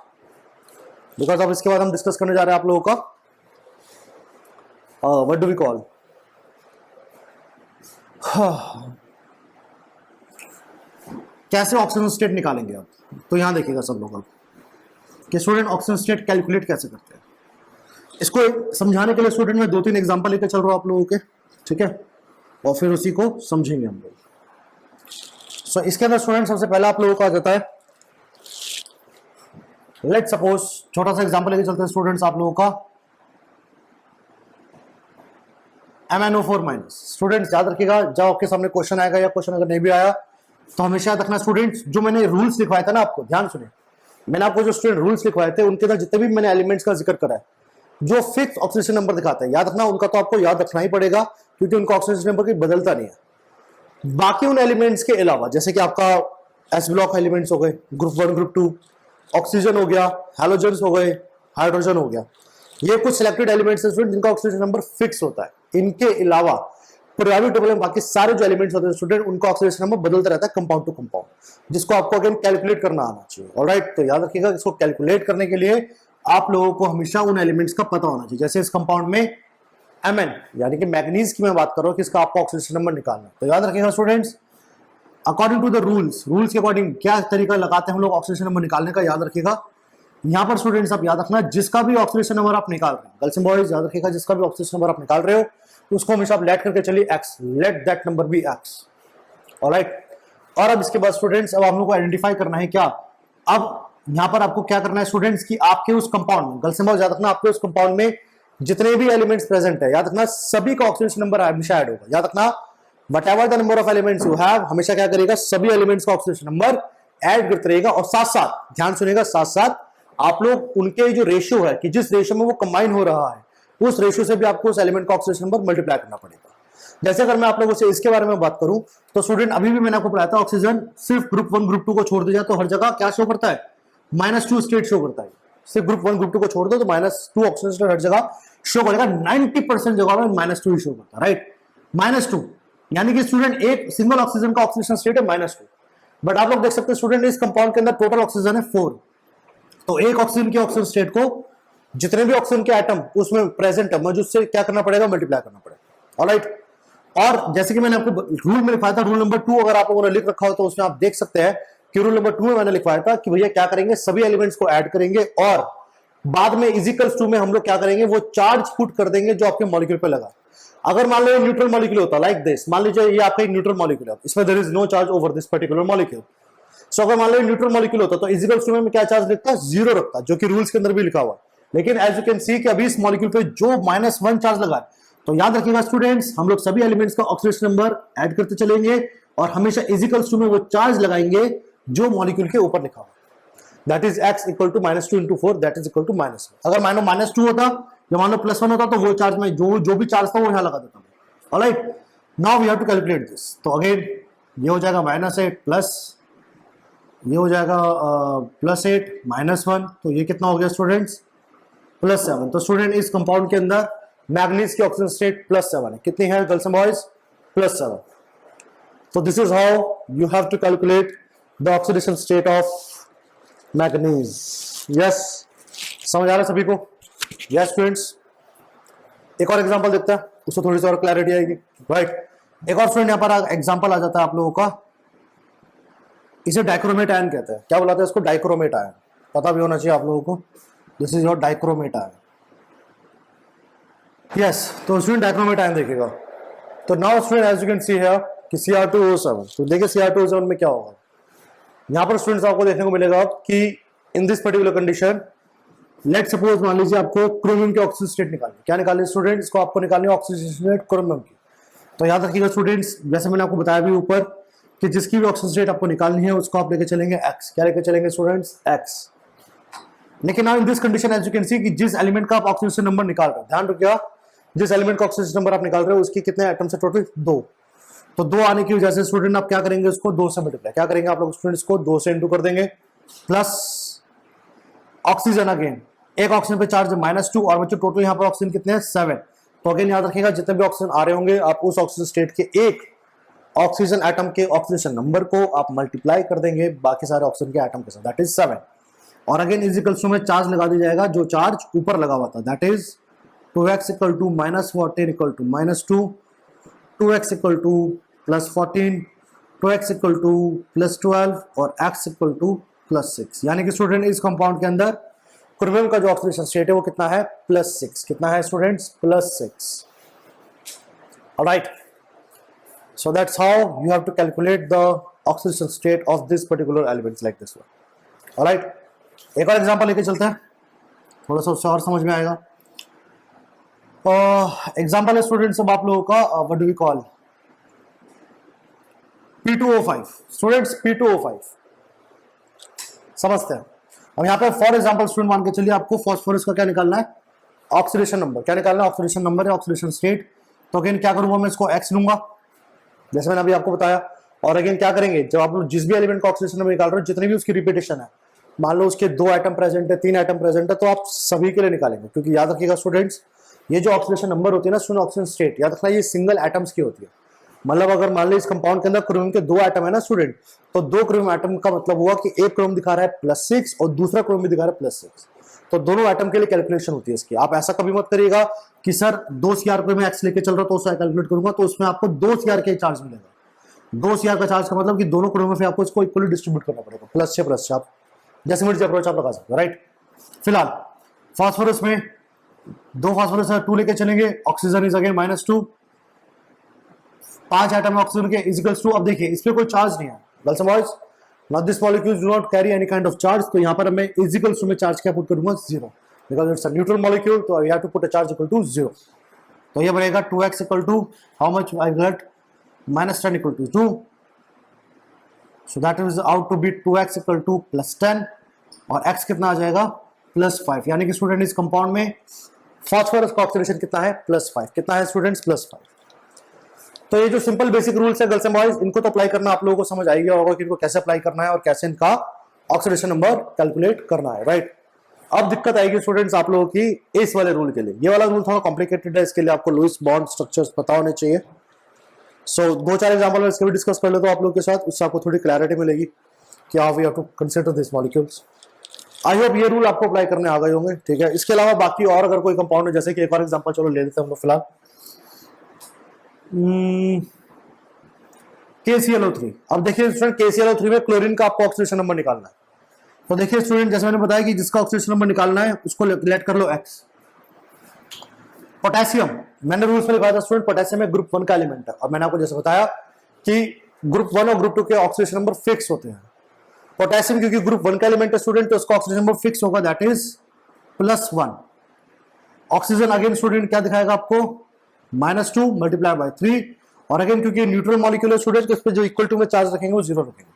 because अब इसके बाद हम डिस्कस करने जा रहे हैं आप लोगों का व्हाट डू वी कॉल कैसे ऑक्सीजन स्टेट निकालेंगे आप। तो यहां देखिएगा सब लोग अब कि स्टूडेंट ऑक्सीजन स्टेट कैलकुलेट कैसे करते हैं। इसको समझाने के लिए स्टूडेंट मैं 2-3 एग्जांपल लेकर चल रहा हूं आप लोगों के, ठीक है, और फिर उसी को समझेंगे हम लोग। सो इसके अंदर स्टूडेंट सबसे पहला आप लोगों को आ जाता है, लेट सपोज छोटा सा एग्जांपल लेके चलते हैं स्टूडेंट्स आप लोगों का MnO4-। स्टूडेंट्स याद रखिएगा, जब आपके सामने क्वेश्चन आएगा या क्वेश्चन अगर नहीं भी आया तो हमेशा याद रखना स्टूडेंट्स, जो मैंने रूल्स लिखवाया था ना, आपको ध्यान सुनिए, मैंने आपको जो स्टूडेंट रूल्स लिखवाए थे उनके अंदर जितने भी मैंने एलिमेंट्स का जिक्र करा है जो फिक्स ऑक्सीडेशन नंबर दिखाते हैं, याद रखना उनका तो आपको याद रखना ही पड़ेगा क्योंकि उनका ऑक्सीडेशन नंबर कोई बदलता नहीं है। बाकी उन एलिमेंट्स के अलावा जैसे कि आपका एस ब्लॉक एलिमेंट्स हो गए, ग्रुप 1 ग्रुप 2, ऑक्सीजन हो गया, हैलोजन्स हो गए, हाइड्रोजन हो गया, ये कुछ सिलेक्टेड एलिमेंट्स हैं स्टूडेंट जिनका ऑक्सीडेशन नंबर फिक्स होता है। इनके अलावा प्राइवेट टेबल में बाकी सारे जो एलिमेंट्स होते हैं स्टूडेंट उनका ऑक्सीडेशन नंबर बदलता रहता है कंपाउंड टू कंपाउंड, जिसको आपको अगेन कैलकुलेट करना आना चाहिए। ऑलराइट, तो याद रखिएगा इसको कैलकुलेट करने के लिए आप लोगों को हमेशा उन एलिमेंट्स का पता होना चाहिए। जैसे इस कंपाउंड में Mn यानी कि मैग्नीज की मैं बात कर रहा हूं कि इसका आपको ऑक्सीडेशन नंबर निकालना है। तो याद रखिएगा students, according to the rules के अकॉर्डिंग क्या तरीका लगाते हैं हम लोग ऑक्सीडेशन नंबर निकालने का, याद रखिएगा। यहां पर स्टूडेंट्स आप याद रखना, जिसका भी ऑक्सीडेशन नंबर आप निकाल रहे हैं, गर्ल्स एंड बॉयज याद रखिएगा, जिसका भी ऑक्सीडेशन नंबर आप निकाल रहे हो उसको हमेशा आप लेट करके चलिए x, let that number be x। Alright, और अब इसके बाद स्टूडेंट्स अब हम लोग को आइडेंटिफाई करना है क्या, अब यहां पर आपको क्या करना है स्टूडेंट्स कि आपके उस कंपाउंड में, गर्ल्स एंड बॉयज याद रखना, आपके उस कंपाउंड में जितने भी एलिमेंट्स प्रेजेंट है, याद रखना सभी का ऑक्सीडेशन नंबर हमेशा ऐड होगा। याद रखना whatever the number of elements you have, हमेशा क्या करेगा, सभी एलिमेंट्स का ऑक्सीडेशन नंबर ऐड करते रहेगा। और साथ साथ ध्यान सुनिएगा, साथ साथ आप लोग उनके जो रेशियो है कि जिस रेशियो में वो कंबाइन हो रहा है उस रेशियो से भी आपको उस एलिमेंट का ऑक्सीडेशन नंबर मल्टीप्लाई करना पड़ेगा। जैसे अगर मैं आप लोगों से इसके बारे में बात करूं तो स्टूडेंट अभी भी मैंने आपको पढ़ाया था, ऑक्सीजन सिर्फ ग्रुप 1 ग्रुप 2 को छोड़ दिया तो हर जगह क्या शो करता है, -2 स्टेट शो करता है। सिर्फ ग्रुप 1 ग्रुप 2 को छोड़ दो तो -2 ऑक्सीजन स्टेट हर जगह शो करेगा, 90% जगह में -2 ही शो करता है, राइट, -2 यानी कि स्टूडेंट एक सिंगल ऑक्सीजन का ऑक्सीडेशन स्टेट है -2। बट आप लोग देख सकते हैं स्टूडेंट इस कंपाउंड के अंदर टोटल ऑक्सीजन है 4, तो एक ऑक्सीजन के ऑक्सीजन स्टेट को जितने भी ऑक्सीजन के एटम उसमें प्रेजेंट है मौजूद से क्या करना पड़ेगा, मल्टीप्लाई करना पड़ेगा। ऑलराइट, और जैसे कि मैंने आपको रूल में लिखवाया था, रूल नंबर 2 अगर आप लोगों ने लिख रखा हो तो उसमें आप देख सकते हैं कि रूल नंबर 2 में मैंने लिखवाया था कि भैया क्या करेंगे, सभी एलिमेंट्स को ऐड करेंगे और बाद में इजिकल्स 2 में हम लोग क्या करेंगे, वो चार्ज पुट कर देंगे जो आपके मॉलिक्यूल पे लगा। अगर मान लो न्यूट्रल मॉलिक्यूल होता लाइक दिस, मान लीजिए ये आपका एक न्यूट्रल मॉलिक्यूल है, इसमें there is no charge over this particular molecule. So अगर मान लो न्यूट्रल मॉलिक्यूल होता तो इजिकल्स 2 में क्या चार्ज लिखता है, 0 रखता, जो कि रूल्स के अंदर भी लिखा हुआ है। लेकिन एज यू कैन सी कि अभी इस मॉलिक्यूल पे जो -1 चार्ज लगा है, तो याद रखिएगा स्टूडेंट्स हम लोग सभी एलिमेंट्स का ऑक्सीडेशन नंबर ऐड करते चलेंगे और हमेशा इजिकल्स 2 में वो चार्ज लगाएंगे जो मॉलिक्यूल के ऊपर लिखा हुआ है। That is x equal to -2 into 4 that is equal to -1। अगर मान लो -2 होता या मान लो +1 होता तो वो चार्ज में जो भी चार्ज था वो यहां लगा देता। Alright, now we have to calculate this. तो अगेन ये हो जाएगा -8 प्लस ये हो जाएगा +8 -1, तो ये कितना हो गया स्टूडेंट्स, +7। तो स्टूडेंट इस कंपाउंड के अंदर मैग्नीज की ऑक्सीजन स्टेट +7 है। कितनी है गर्ल्स एंड बॉयज, +7। तो this is how you have to calculate the oxidation state of manganese. Yes, समझ आ रहा है सभी को? यस स्टूडेंट्स, एक और एग्जांपल देखते हैं, उससे थोड़ी सी और क्लैरिटी आएगी, राइट। एक और स्टूडेंट यहाँ पर एग्जांपल आ जाता है आप लोगों का, इसे डाइक्रोमेट आयन कहते हैं। क्या बुलाते हैं इसको, डाइक्रोमेट आयन, पता भी होना चाहिए आप लोगों को। This is your dichromate ion. Yes, तो स्टूडेंट डाइक्रोमेट आयन देखिएगा। तो now student as you can see here कि Cr2O7, तो देखिए Cr2O7 में क्या होगा। यहाँ पर स्टूडेंट्स आपको देखने को मिलेगा कि in this particular condition let suppose मान लीजिए आपको क्रोमियम की ऑक्सीजन स्टेट निकालनी, क्या निकालनी स्टूडेंट्स, इसको आपको निकालनी है ऑक्सीजन स्टेट क्रोमियम की। तो याद रखिएगा स्टूडेंट्स, जैसे मैंने आपको बताया भी ऊपर कि जिसकी भी ऑक्सीजन स्टेट आपको निकालनी है उसको आप लेके चलेंगे x। क्या लेके चलेंगे स्टूडेंट्स, x। लेकिन now in this condition as you can see कि जिस एलिमेंट का आप ऑक्सीडेशन नंबर निकाल रहे हो, ध्यान रखिएगा, जिस एलिमेंट का ऑक्सीडेशन नंबर आप निकाल रहे हो उसकी कितने एटम्स है टोटल, 2। तो 2 आने की वजह से स्टूडेंट आप क्या करेंगे, उसको 2 से मल्टीप्लाई, क्या करेंगे आप लोग स्टूडेंट्स को 2 से इंटू कर देंगे, प्लस ऑक्सीजन अगेन, एक ऑक्सीजन पे चार्ज -2 और बच्चों टोटल यहाँ पर ऑक्सीजन कितने हैं 7। तो अगेन याद रखिएगा जितने भी ऑक्सीजन आ रहे होंगे आप उस ऑक्सीजन स्टेट के एक ऑक्सीजन एटम के ऑक्सीडेशन नंबर को आप मल्टीप्लाई कर देंगे बाकी सारे ऑक्सीजन के एटम के साथ, दैट इज 7। और अगेन इज इक्वल्स टू में चार्ज लगा दिया जाएगा जो चार्ज ऊपर लगा हुआ था, that is 2x equal to -14 equal to -2, 2x equal to +14, 2x equal to +12 और x इक्वल टू +6। यानी कि स्टूडेंट इस कंपाउंड के अंदर क्रोमियम का जो ऑक्सीडेशन स्टेट है वो कितना है, +6। कितना है students, +6। Alright, so that's how you have to calculate the oxidation state of this particular elements like this one. Alright, एक और एग्जांपल लेके चलते हैं, थोड़ा सा उससे और समझ में आएगा। एग्जांपल है स्टूडेंट्स अब आप लोगों का what do we call P2O5। Students P2O5 समझते हैं। अब यहाँ पे फॉर एग्जांपल स्टूडेंट मान के चलिए आपको फास्फोरस का क्या निकालना है, ऑक्सीडेशन नंबर। क्या निकालना है, ऑक्सीडेशन नंबर है, ऑक्सीडेशन स्टेट। तो अगेन क्या करूंगा मैं, इसको x लूंगा जैसे मैंने अभी आपको बताया। और अगेन क्या करेंगे, जब आप लोग जिस भी एलिमेंट का ऑक्सीडेशन नंबर निकाल रहे हो, जितनी भी उसकी रिपीटेशन है, मान लो उसके 2 एटम प्रेजेंट है, 3 एटम प्रेजेंट है, तो आप सभी के लिए निकालेंगे। क्योंकि याद रखिएगा स्टूडेंट्स, ये जो ऑक्सीडेशन नंबर होती है ना स्टूडेंट, ऑक्सीजन स्टेट, याद रखना ये सिंगल एटम्स की होती है। मतलब अगर मान लो इस कंपाउंड के अंदर क्रोमियम के 2 एटम है ना स्टूडेंट, तो 2 क्रोमियम एटम का मतलब हुआ कि एक क्रोमियम दिखा रहा है +6 और दूसरा क्रोमियम भी दिखा रहा है +6। तो दोनों एटम के लिए कैलकुलेशन होती है इसकी। आप ऐसा कभी मत करिएगा कि सर 2 CR पे मैं एक्स लेके चल रहा हूं तो उसका कैलकुलेट करूंगा, तो उसमें आपको 2 CR के चार्ज मिलेगा। 2 CR का चार्ज का मतलब कि दोनों क्रोमियम में आपको इसको इक्वली डिस्ट्रीब्यूट करना पड़ेगा, +6 आप जैसे मर्जी अप्रोच आप लगा सकते हो, राइट। फिलहाल फास्फोरस में 2 फास्फोरस है, 2 लेके चलेंगे, oxygen is again -2, 5 atom oxygen के इज टू। अब देखिए इस पे कोई चार्ज नहीं है, girls and boys, not this molecules do not carry any kind of charge. तो यहाँ पर मैं इज टू में चार्ज क्या पुट करूंगा, 0, because it's a neutral molecule, तो I have to put a charge equal to 0। तो ये बनेगा 2x equal to how much I get, -10 equal to 2, so that is out to be 2x equal to +10 और x कितना आ जाएगा, +5। यानी कि student इस कंपाउंड में फास्फोरस का ऑक्सीडेशन कितना है, +5। कितना है स्टूडेंट्स, +5। तो ये जो सिंपल बेसिक रूल्स है गर्ल्स एंड बॉयज, इनको तो अप्लाई करना आप लोगों को समझ आ गया होगा कि इनको कैसे अप्लाई करना है और कैसे इनका ऑक्सीडेशन नंबर कैलकुलेट करना है, राइट। अब दिक्कत आएगी स्टूडेंट्स आप लोगों की इस वाले रूल के लिए। ये वाला रूल थोड़ा कॉम्प्लिकेटेड है, इसके लिए आपको लुईस बॉन्ड स्ट्रक्चर्स पता होने चाहिए। सो 2-4 एग्जांपल इसके भी डिस्कस कर लेते हो आप लोगों के साथ, उससे आपको थोड़ी क्लैरिटी मिलेगी कि how we have to consider this molecules. I hope ये रूल आपको अप्लाई करने आ गए होंगे, ठीक है। इसके अलावा बाकी और अगर कोई कंपाउंड है, जैसे कि एक और एग्जांपल चलो ले लेते हैं हम लोग फिलहाल, KClO3। अब देखिए स्टूडेंट KClO3 में क्लोरीन का आपको ऑक्सीडेशन नंबर निकालना है। तो देखिए स्टूडेंट जैसे मैंने बताया कि जिसका ऑक्सीडेशन नंबर निकालना है उसको लेट कर लो x। पोटेशियम, मैंने रूल्स में लिखा था स्टूडेंट पोटेशियम में ग्रुप 1 का एलिमेंट है, और मैंने आपको जैसे बताया कि ग्रुप 1 और ग्रुप 2 के ऑक्सीडेशन नंबर फिक्स होते हैं। पोटेशियम क्योंकि ग्रुप 1 का एलिमेंट है स्टूडेंट, तो उसका ऑक्सीडेशन नंबर फिक्स होगा, that is +1। Oxygen again student क्या दिखाएगा आपको, -2 मल्टीप्लाई बाय 3, और अगेन क्योंकि न्यूट्रल मॉलिक्यूल है स्टूडेंट, तो इस पे जो इक्वल टू में चार्ज रखेंगे वो 0 रखेंगे।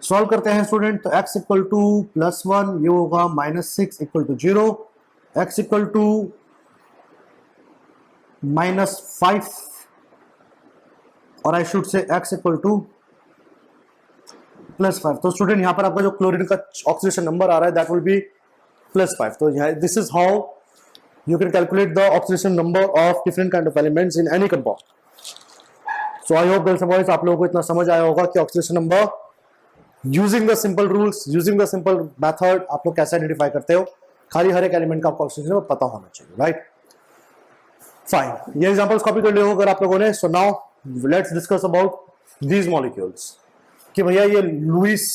सॉल्व करते हैं स्टूडेंट, तो x इक्वल टू +1, ये होगा -6 equal to 0, x equal to -5 और I should say x equal to +5। तो स्टूडेंट यहाँ पर आपका जो क्लोरीन का ऑक्सीडेशन नंबर आ रहा है दैट विल बी +5। तो this is how you can calculate the oxidation number of different kind of elements in any compound. So I hope girls and boys आप लोगों को इतना समझ आया होगा कि oxidation number using the simple rules, using the simple method आप लोग कैसे आइडेंटिफाई करते हो। खाली हर एक एलिमेंट का आपको ऑक्सीडेशन नंबर पता होना चाहिए, राइट। फाइन, ये एग्जांपल्स कॉपी कर लिए हो अगर आप लोगों ने। So now let's discuss about these molecules कि भैया ये लुईस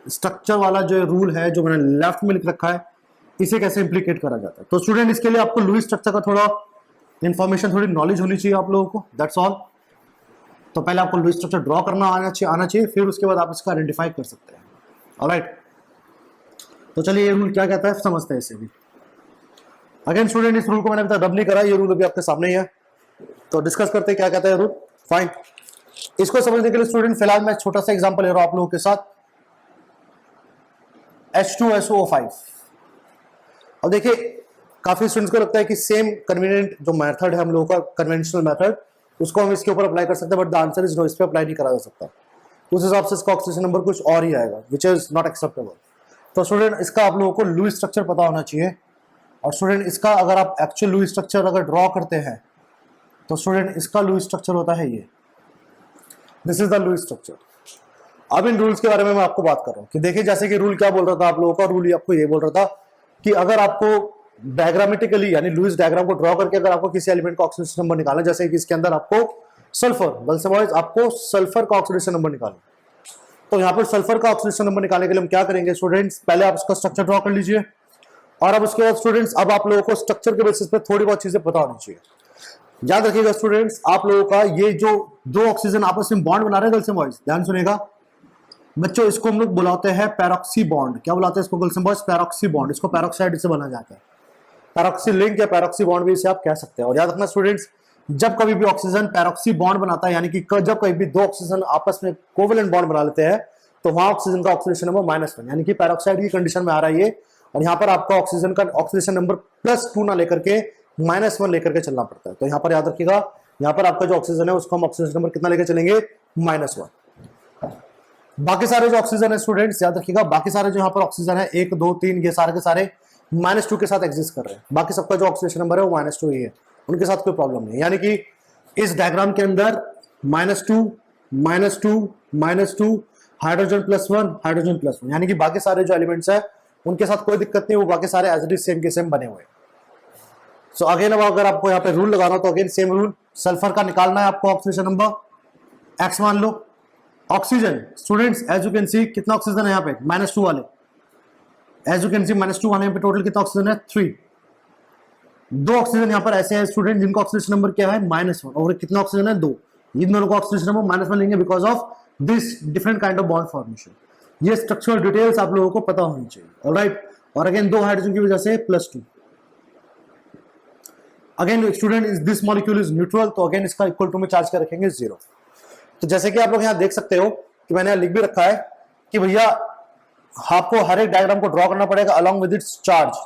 स्ट्रक्चर वाला जो रूल है जो मैंने लेफ्ट में लिख रखा है, इसे कैसे इंप्लीकेट करा जाता है। तो स्टूडेंट इसके लिए आपको लुईस स्ट्रक्चर का थोड़ा इंफॉर्मेशन, थोड़ी नॉलेज होनी चाहिए आप लोगों को, दैट्स ऑल। तो पहले आपको लुईस स्ट्रक्चर ड्रॉ करना आना चाहिए, फिर उसके बाद आप इसका आइडेंटिफाई कर सकते हैं, ऑलराइट। तो चलिए ये रूल क्या कहता है समझते हैं इसे भी। अगेन स्टूडेंट इस रूल को मैंने अभी तक रब नहीं करा, ये रूल अभी आपके सामने ही है, तो डिस्कस करते हैं क्या कहता है रूल। फाइन, इसको समझने के लिए स्टूडेंट फिलहाल मैं छोटा सा एग्जांपल ले रहा हूं आप लोगों के साथ। H2SO5। अब देखिए काफी स्टूडेंट्स को लगता है कि सेम कन्वीनियंट जो मेथड है हम लोगों का, कन्वेंशनल मेथड, उसको हम इसके ऊपर अप्लाई कर सकते हैं, but the answer is no, इस पे अप्लाई नहीं करा जा सकता। उस हिसाब से इसका ऑक्सीजन नंबर कुछ और ही आएगा, विच इज नॉट एक्सेप्टेबल। तो स्टूडेंट इसका आप लोगों को लुईस स्ट्रक्चर पता होना चाहिए। और स्टूडेंट इसका अगर आप एक्चुअल लुईस स्ट्रक्चर अगर ड्रॉ करते हैं तो स्टूडेंट इसका लुईस स्ट्रक्चर होता है ये, this is the Lewis structure. अब इन रूल्स के बारे में मैं आपको बात कर रहा हूं कि देखिए जैसे कि रूल क्या बोल रहा था आप लोगों का, रूल आपको ये बोल रहा था कि अगर आपको डायग्रामेटिकली यानी लुईस डायग्राम को ड्रॉ करके अगर आपको किसी एलिमेंट का ऑक्सीडेशन नंबर निकालना, जैसे कि इसके अंदर आपको सल्फर, बल्कि बॉयज आपको सल्फर का ऑक्सीडेशन नंबर निकालना, तो यहाँ पर सल्फर का ऑक्सीडेशन नंबर निकालने के लिए हम क्या करेंगे स्टूडेंट्स, पहले आप इसका स्ट्रक्चर ड्रॉ कर लीजिए। और अब उसके बाद स्टूडेंट्स अब आप लोगों को स्ट्रक्चर के बेसिस पे थोड़ी बहुत चीजें पता होनी चाहिए। याद रखिएगा स्टूडेंट्स, आप लोगों का ये जो दो ऑक्सीजन आपस में बॉन्ड बना रहे हैं गर्ल्स एंड बॉयज, ध्यान सुनेगा बच्चों, इसको हम लोग बुलाते हैं पैरोक्सी बॉन्ड। क्या बुलाते हैं इसको गर्ल्स एंड बॉयज? पैरोक्सी बॉन्ड। इसको पैरोक्साइड से बना जाता है, पैरोक्सी लिंक या पैरोक्सी बॉन्ड भी इसे आप कह सकते हैं। और याद रखना स्टूडेंट्स, जब कभी भी ऑक्सीजन पैरोक्सी बॉन्ड बनाता है, यानी कि जब कभी भी दो ऑक्सीजन आपस में कोवेलेंट बॉन्ड बना लेते हैं, तो वहां ऑक्सीजन का ऑक्सीडेशन नंबर -1, यानी कि पैरोक्साइड की कंडीशन में आ रहा है ये। और यहाँ पर आपका ऑक्सीजन का ऑक्सीडेशन नंबर +2 ना लेकर के -1 लेकर के चलना पड़ता है। तो यहाँ पर याद रखिएगा, यहाँ पर आपका जो ऑक्सीजन है उसको हम ऑक्सीजन नंबर कितना लेकर चलेंगे? -1। बाकी सारे जो ऑक्सीजन है स्टूडेंट्स याद रखिएगा, बाकी सारे जो यहाँ पर ऑक्सीजन है 1 2 3 ये सारे के सारे -2 के साथ एग्जिस्ट कर रहे हैं। बाकी सबका जो ऑक्सीडेशन नंबर है वो -2 ही है, उनके साथ कोई प्रॉब्लम नहीं है। यानी कि इस डायग्राम के अंदर -2 -2 -2 हाइड्रोजन +1 हाइड्रोजन +1, यानी कि बाकी सारे जो एलिमेंट्स है उनके साथ कोई दिक्कत नहीं, वो बाकी सारे एज इट इज सेम के सेम बने हुए हैं। सो अगेन अब अगर आपको यहाँ पे रूल लगाना तो अगेन सेम रूल, सल्फर का निकालना है आपको ऑक्सीजन नंबर X मान लो। Oxygen students as you can see कितना ऑक्सीजन है यहाँ पे? -2 वाले, एज यू कैन सी -2 वाले पे टोटल कितना ऑक्सीजन है? 3। दो ऑक्सीजन यहाँ पर ऐसे हैं स्टूडेंट जिनका ऑक्सीजन नंबर क्या है? -1, और कितना ऑक्सीजन है? 2। इन दोनों का ऑक्सीजन नंबर -1 लेंगे because of this different kind of bond formation. ये स्ट्रक्चरल डिटेल्स आप लोगों को पता होनी चाहिए, ऑलराइट। और अगेन 2 हाइड्रोजन की वजह से +2। Again student is this molecule is neutral, तो अगेन इसका इक्वल टू में चार्ज कर रखेंगे 0। तो जैसे कि आप लोग यहाँ देख सकते हो कि मैंने यहाँ लिख भी रखा है कि भैया आपको हर एक डायग्राम को ड्रॉ करना पड़ेगा अलॉन्ग विद इट्स चार्ज।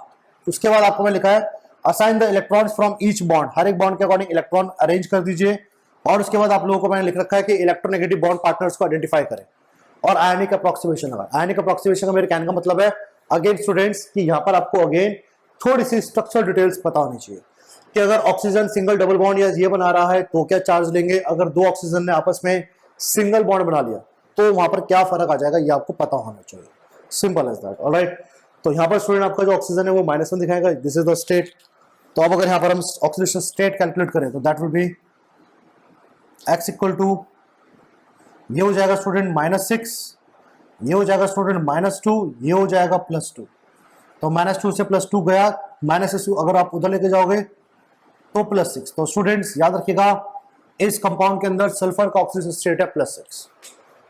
उसके बाद आपको मैं लिखा है assign the electrons from each bond, हर एक बॉन्ड के अकॉर्डिंग इलेक्ट्रॉन अरेंज कर दीजिए। और उसके बाद आप लोगों को मैंने लिख रखा है कि इलेक्ट्रोनेगेटिव बॉन्ड पार्टनर्स को आइडेंटिफाई करें और आयनिक अप्रोक्सीमेशन लगा। आयनिक अप्रोक्सीमेशन का मेरे कहने का मतलब है अगेन स्टूडेंट्स कि यहाँ पर आपको अगेन थोड़ी सी स्ट्रक्चरल डिटेल्स पता होनी चाहिए कि अगर ऑक्सीजन सिंगल डबल बॉन्ड या ये बना रहा है तो क्या चार्ज लेंगे, अगर दो ऑक्सीजन ने आपस में सिंगल बॉन्ड बना लिया तो वहां पर क्या फर्क आ जाएगा, ये आपको पता होना चाहिए। Simple as that, alright. तो यहाँ पर स्टूडेंट आपका जो ऑक्सीजन है वो -1 दिखाएगा, दिस इज द स्टेट। तो अब अगर यहाँ पर हम ऑक्सीडेशन स्टेट कैलकुलेट करें तो that will be X equal to, ये हो जाएगा स्टूडेंट -6, ये हो जाएगा स्टूडेंट -2, ये हो जाएगा +2। तो -2 से +2 गया, -2 अगर आप उधर लेके जाओगे तो +6। तो स्टूडेंट्स याद रखिएगा इस कंपाउंड के अंदर सल्फर का ऑक्सीजन स्टेट है +6,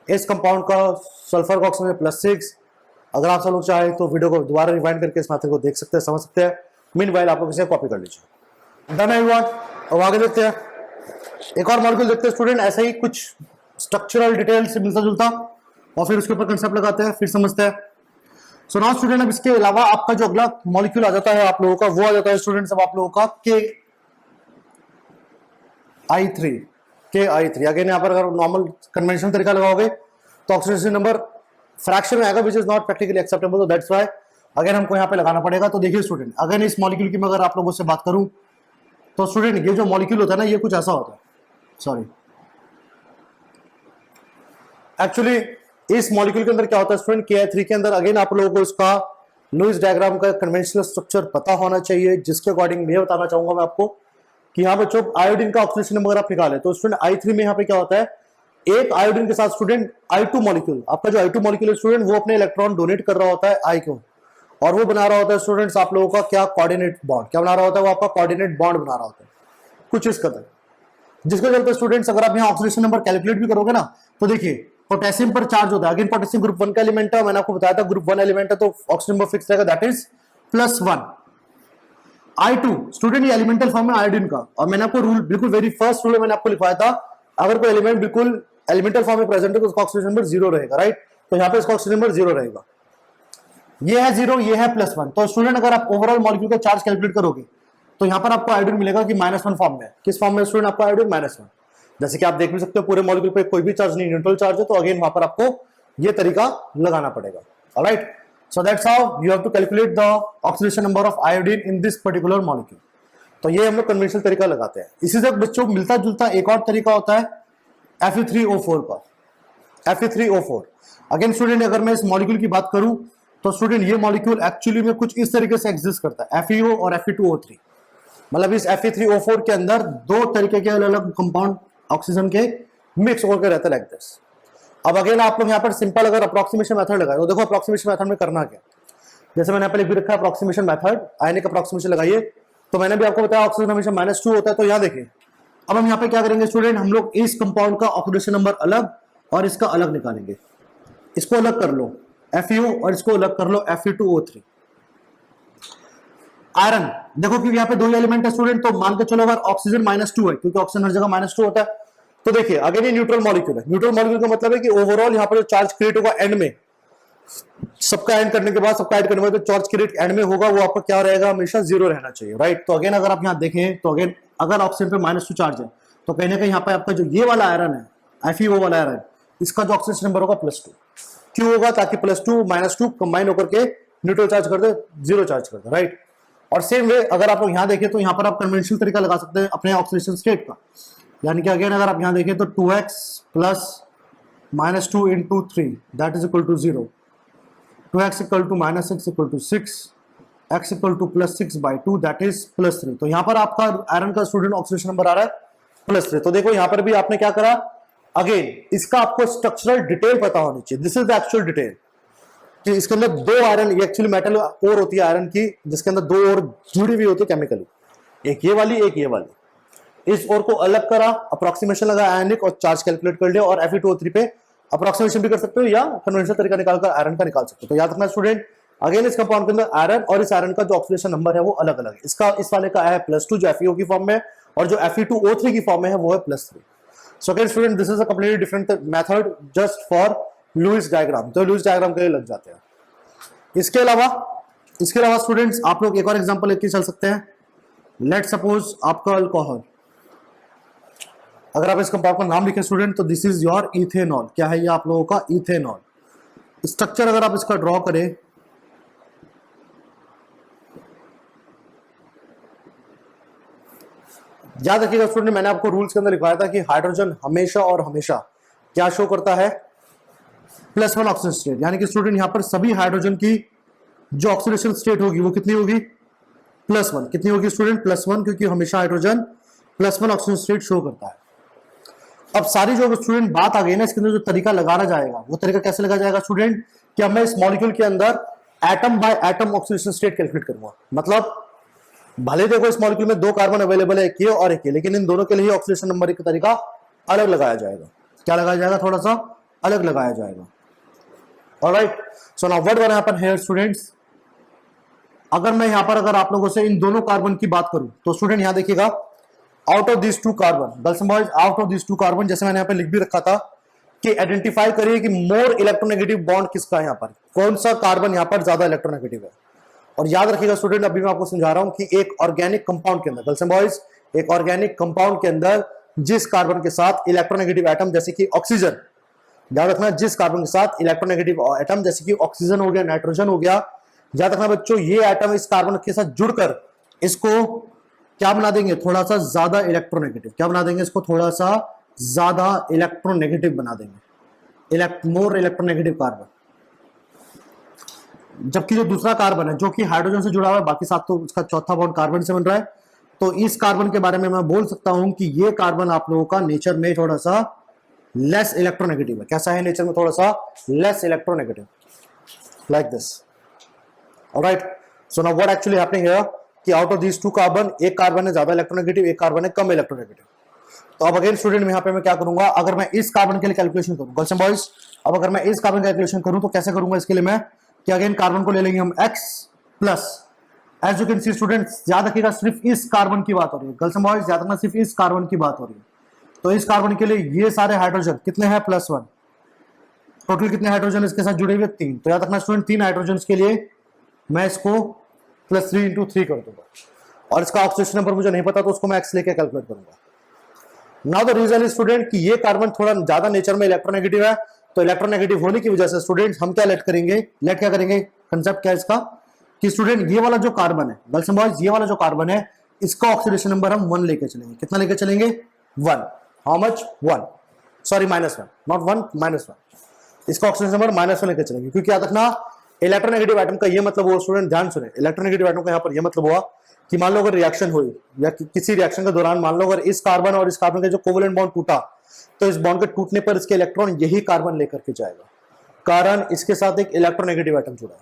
इस कंपाउंड का सल्फर का ऑक्सीजन +6। अगर आप सब लोग चाहे तो वीडियो को दोबारा रिवाइंड करके इस मैथड को देख सकते हैं, समझ सकते हैं। मीनवाइल आप लोग इसे कॉपी कर लीजिए। डन एवरीवन, अब आगे देखते हैं, एक और मॉलिक्यूल देखते हैं स्टूडेंट, ऐसे ही कुछ स्ट्रक्चरल डिटेल से मिलता जुलता, और फिर उसके ऊपर कंसेप्ट लगाते हैं, फिर समझते हैं। सो नाउ स्टूडेंट अब इसके अलावा आपका जो अगला मॉलिक्यूल आ जाता है आप लोगों का, वो आ जाता है स्टूडेंट्स अब आप लोगों का KI3। अगेन यहाँ पर अगर नॉर्मल कन्वेंशनल तरीका लगाओगे तो ऑक्सीडेशन नंबर फ्रैक्शन में आएगा, which is not practically acceptable, तो दैट्स व्हाई अगेन हमको यहाँ पे लगाना पड़ेगा। तो देखिए स्टूडेंट, अगेन इस मॉलिक्यूल की मैं अगर आप लोगों से बात करूं तो स्टूडेंट ये जो मॉलिक्यूल होता है ना, ये कुछ ऐसा होता है, सॉरी एक्चुअली इस मॉलिक्यूल के अंदर क्या होता है स्टूडेंट, KI3 के अंदर अगेन आप लोगों को इसका लुईस डायग्राम का कन्वेंशनल स्ट्रक्चर पता होना चाहिए, जिसके अकॉर्डिंग ये बताना चाहूंगा मैं आपको कि यहाँ बच्चों आयोडीन का ऑक्सीडेशन नंबर आप निकाले तो स्टूडेंट I3 में यहाँ पे क्या होता है, एक आयोडीन के साथ स्टूडेंट I2 मॉलिक्यूल, आपका जो I2 मॉलिक्यूल है स्टूडेंट वो अपने इलेक्ट्रॉन डोनेट कर रहा होता है I को, और वो बना रहा होता है स्टूडेंट्स आप लोगों का क्या, कोऑर्डिनेट बॉन्ड। क्या बना रहा होता है वो? आपका कोऑर्डिनेट बॉन्ड बना रहा होता है कुछ इस कदर, जिसके चलते स्टूडेंट्स अगर आप यहाँ ऑक्सीडेशन नंबर कैलकुलेट भी करोगे ना तो देखिए पोटेशियम पर चार्ज होता है, अगेन पोटेशियम ग्रुप 1 का एलिमेंट है, मैंने आपको बताया था ग्रुप 1 एलिमेंट है तो ऑक्सीजन नंबर फिक्स रहेगा, दैट इज +1। I2 स्टूडेंट ये एलिमेंटल फॉर्म है आयोडीन का, और मैंने आपको रूल बिल्कुल वेरी फर्स्ट रूल मैंने आपको लिखवाया था, अगर कोई एलिमेंट बिल्कुल एलिमेंटल फॉर्म में प्रेजेंट है तो उसका ऑक्सीजन नंबर 0 रहेगा, राइट। तो यहाँ पे इसका ऑक्सीजन नंबर 0 रहेगा। ये है 0, ये है +1। तो स्टूडेंट अगर आप ओवरऑल मॉलिक्यूल का चार्ज कैलकुलेट करोगे तो यहाँ पर आपको आयोडीन मिलेगा कि -1 फॉर्म में। किस फॉर्म में स्टूडेंट आपको आयोडीन? -1। जैसे कि आप देख भी सकते हो पूरे मॉलिक्यूल पे कोई भी चार्ज नहीं, न्यूट्रल चार्ज है, तो अगेन वहां पर आपको ये तरीका लगाना पड़ेगा। Alright, so that's how you have to calculate the oxidation number of iodine in this particular molecule. तो ये हम लोग कन्वेंशनल तरीका लगाते हैं। इसी से बच्चों मिलता जुलता एक और तरीका होता है Fe3O4 का। Fe3O4 अगेन स्टूडेंट अगर मैं इस मॉलिक्यूल की बात करूं तो स्टूडेंट ये मॉलिक्यूल एक्चुअली में कुछ इस तरीके से एग्जिस्ट करता है, FeO और Fe2O3। मतलब इस Fe3O4 के अंदर दो तरीके के अलग अलग कंपाउंड ऑक्सीजन के मिक्स होकर रहते हैं लाइक दिस। अब अगेन आप लोग यहाँ पर सिंपल अगर अप्रोक्सीमेशन मेथड लगाए तो देखो अप्रोक्सीमेशन मेथड में करना क्या, जैसे मैंने यहाँ पर लिख भी रखा है अप्रोक्सीमेशन मेथड, आयनिक अप्रोक्सीमेशन लगाइए। तो मैंने भी आपको बताया ऑक्सीजन हमेशा -2 होता है। तो यहाँ देखिए अब हम यहाँ पे क्या करेंगे स्टूडेंट, हम लोग इस कंपाउंड का ऑक्सीडेशन नंबर अलग और इसका अलग निकालेंगे। इसको अलग कर लो FeO और इसको अलग कर लो Fe2O3। आयरन देखो क्योंकि यहाँ पे दो एलिमेंट है स्टूडेंट, तो मान के चलो अगर ऑक्सीजन -2 है, क्योंकि ऑक्सीजन हर जगह -2 होता है, तो देखिए अगेन ये न्यूट्रल मॉलिक्यूल है। न्यूट्रल मॉलिक्यूल का मतलब है कि ओवरऑल यहाँ पर जो चार्ज क्रिएट होगा एंड में, सबका ऐड करने के बाद सबका ऐड करने के बाद जो चार्ज क्रिएट एंड में होगा वो आपका क्या रहेगा, हमेशा 0 रहना चाहिए, राइट। तो अगेन अगर आप यहाँ देखें तो अगेन अगर ऑक्सीजन पे -2 चार्ज है तो कहीं ना कहीं यहाँ पे आपका जो ये वाला आयरन है FeO वाला आयरन, इसका जो ऑक्सीडेशन नंबर होगा +2। क्यों होगा? ताकि +2 -2 कंबाइन होकर के न्यूट्रल चार्ज कर दे, 0 चार्ज कर दे, राइट। और सेम वे अगर आप लोग यहाँ देखें तो यहाँ पर आप कन्वेंशनल तरीका लगा सकते हैं अपने ऑक्सीडेशन स्टेट का, यानी कि अगेन अगर आप यहाँ देखें तो 2x + -2 × 3 that is equal to 0, 2x = -6 = 6, x = +6/2 that is +3। तो यहाँ पर आपका आयरन का स्टूडेंट ऑक्सीडेशन नंबर आ रहा है +3। तो देखो यहाँ पर भी आपने क्या करा, अगेन इसका आपको स्ट्रक्चरल डिटेल पता होनी चाहिए। This is the actual detail कि इसके अंदर दो आयरन, ये एक्चुअली मेटल ओर होती है आयरन की, जिसके अंदर दो और जुड़ी हुई होती है केमिकली, एक ये वाली एक ये वाली। इस ओर को अलग करा, अप्रोक्सीमेशन लगा आयनिक और चार्ज कैलकुलेट कर लिया, और Fe2O3 पे अप्रोक्सीमेशन भी कर सकते हो या कन्वेंशनल तरीका निकालकर आयरन का निकाल सकते हो। तो याद रखना स्टूडेंट, अगेन इस कंपाउंड के अंदर आयरन और इस आयरन का जो ऑक्सीडेशन नंबर है वो अलग अलग है। इसका इस वाले का है +2 जो FeO की फॉर्म में है, और जो Fe2O3 की फॉर्म में है वो है +3। So again student, this is a completely different method just for Lewis diagram। तो Lewis diagram के लिए लग जाते हैं। इसके अलावा स्टूडेंट्स आप लोग एक और एग्जांपल लेके चल सकते हैं। लेट सपोज आपका अल्कोहल, अगर आप इस कंपाउंड का नाम लिखें स्टूडेंट तो दिस इज योर इथेनॉल। क्या है ये आप लोगों का? इथेनॉल। स्ट्रक्चर अगर आप इसका ड्रॉ करें, याद रखिएगा स्टूडेंट, मैंने आपको रूल्स के अंदर लिखवाया था कि हाइड्रोजन हमेशा और हमेशा क्या शो करता है? +1 ऑक्सीजन स्टेट। यानी कि स्टूडेंट यहां पर सभी हाइड्रोजन की जो ऑक्सीडेशन स्टेट होगी वो कितनी होगी? +1। कितनी होगी स्टूडेंट? +1, क्योंकि हमेशा हाइड्रोजन +1 ऑक्सीजन स्टेट शो करता है। अब सारी जो स्टूडेंट बात आ गई ना, इसके अंदर जो तरीका लगाना जाएगा वो तरीका कैसे लगाया जाएगा स्टूडेंट, कि अब मैं इस मॉलिक्यूल के अंदर atom by atom oxidation state calculate करूंगा। मतलब भले देखो इस मॉलिक्यूल में दो कार्बन अवेलेबल है, एक ये और एक ये, लेकिन इन दोनों के लिए ऑक्सीडेशन नंबर का तरीका अलग लगाया जाएगा। क्या लगाया जाएगा? थोड़ा सा अलग लगाया जाएगा। Alright, so now what will happen here students, अगर मैं यहां पर अगर आप लोगों से इन दोनों कार्बन की बात करूं तो स्टूडेंट यहां देखिएगा, out of this 2 carbon, girls and boys, out of this 2 carbon, जैसे मैंने यहां पे लिख भी रखा था कि आइडेंटिफाई करिए कि मोर इलेक्ट्रोनेगेटिव बॉन्ड किसका है, यहां पर कौन सा कार्बन यहां पर ज्यादा इलेक्ट्रोनेगेटिव है। और याद रखिएगा स्टूडेंट, अभी मैं आपको समझा रहा हूं कि एक ऑर्गेनिक कंपाउंड के अंदर, गर्ल्स एंड बॉयज, एक ऑर्गेनिक कंपाउंड के अंदर जिस कार्बन के साथ इलेक्ट्रोनेगेटिव एटम जैसे कि ऑक्सीजन, याद रखना जिस कार्बन के साथ इलेक्ट्रोनेगेटिव एटम जैसे कि ऑक्सीजन हो गया, नाइट्रोजन हो गया, याद रखना बच्चों, ये एटम इस कार्बन के साथ जुड़कर इसको क्या बना देंगे? थोड़ा सा ज्यादा इलेक्ट्रोनेगेटिव। क्या बना देंगे? इसको थोड़ा सा ज्यादा इलेक्ट्रोनेगेटिव बना देंगे, मोर इलेक्ट्रोनेगेटिव कार्बन। जबकि जो दूसरा कार्बन है जो कि हाइड्रोजन से जुड़ा हुआ है, बाकी साथ तो उसका चौथा बॉन्ड कार्बन से बन रहा है, तो इस कार्बन के बारे में मैं बोल सकता हूं कि ये कार्बन आप लोगों का नेचर में थोड़ा सा लेस इलेक्ट्रोनेगेटिव है। कैसा है नेचर में? थोड़ा सा less electronegative, like this. Alright, so now what actually happening here कि आउट ऑफ दीस 2 कार्बन, एक कार्बन है ज्यादा इलेक्ट्रोनेगेटिव, एक कार्बन है कम इलेक्ट्रोनेगेटिव। तो अब अगेन स्टूडेंट यहाँ पे मैं क्या करूंगा, अगर मैं इस कार्बन के लिए कैलकुलेशन करूं, गर्ल्स एंड बॉयज, अब अगर मैं इस कार्बन कैलकुलेशन करूं तो कैसे करूंगा? इसके लिए मैं कि अगेन कार्बन को ले लेंगे हम x plus, as you can see students, याद रखिएगा सिर्फ इस कार्बन की बात हो रही है, गर्ल्स एंड बॉयज, याद रखना सिर्फ इस कार्बन की बात हो रही है। तो इस कार्बन के लिए ये सारे हाइड्रोजन कितने हैं? +1। टोटल कितने हाइड्रोजन इसके साथ जुड़े हुए? 3। तो याद रखना स्टूडेंट 3 हाइड्रोजन के लिए मैं इसको +3 × 3 कर दूंगा, और इसका ऑक्सीडेशन नंबर मुझे नहीं पता तो उसको मैं x लेके कैलकुलेट करूंगा। Now the reason is student कि ये कार्बन थोड़ा ज्यादा नेचर में इलेक्ट्रोनेगेटिव है, तो इलेक्ट्रोनेगेटिव होने की वजह से स्टूडेंट हम क्या लेट करेंगे, क्या करेंगे, कंसेप्ट क्या है इसका कि स्टूडेंट ये वाला जो कार्बन है, गर्ल्स एंड बॉयज, ये वाला जो कार्बन है इसका ऑक्सीडेशन नंबर हम 1 लेके चलेंगे। कितना लेके चलेंगे, 1। How much, 1, sorry -1, not 1, -1। इसका ऑक्सीडेशन नंबर -1 लेके चलेंगे, क्योंकि याद रखना इलेक्ट्रोनेगेटिव एटम का ये मतलब हुआ स्टूडेंट, ध्यान सुने, इलेक्ट्रोनेगेटिव एटम का यहाँ पर ये मतलब हुआ कि मान लो अगर रिएक्शन हुई या किसी रिएक्शन के दौरान मान लो अगर इस कार्बन और इस कार्बन का जो कोवेलेंट बॉन्ड टूटा, तो इस बॉन्ड के टूटने पर इसके इलेक्ट्रॉन यही कार्बन लेकर के जाएगा, कारण इसके साथ एक इलेक्ट्रोनेगेटिव एटम जुड़ा है।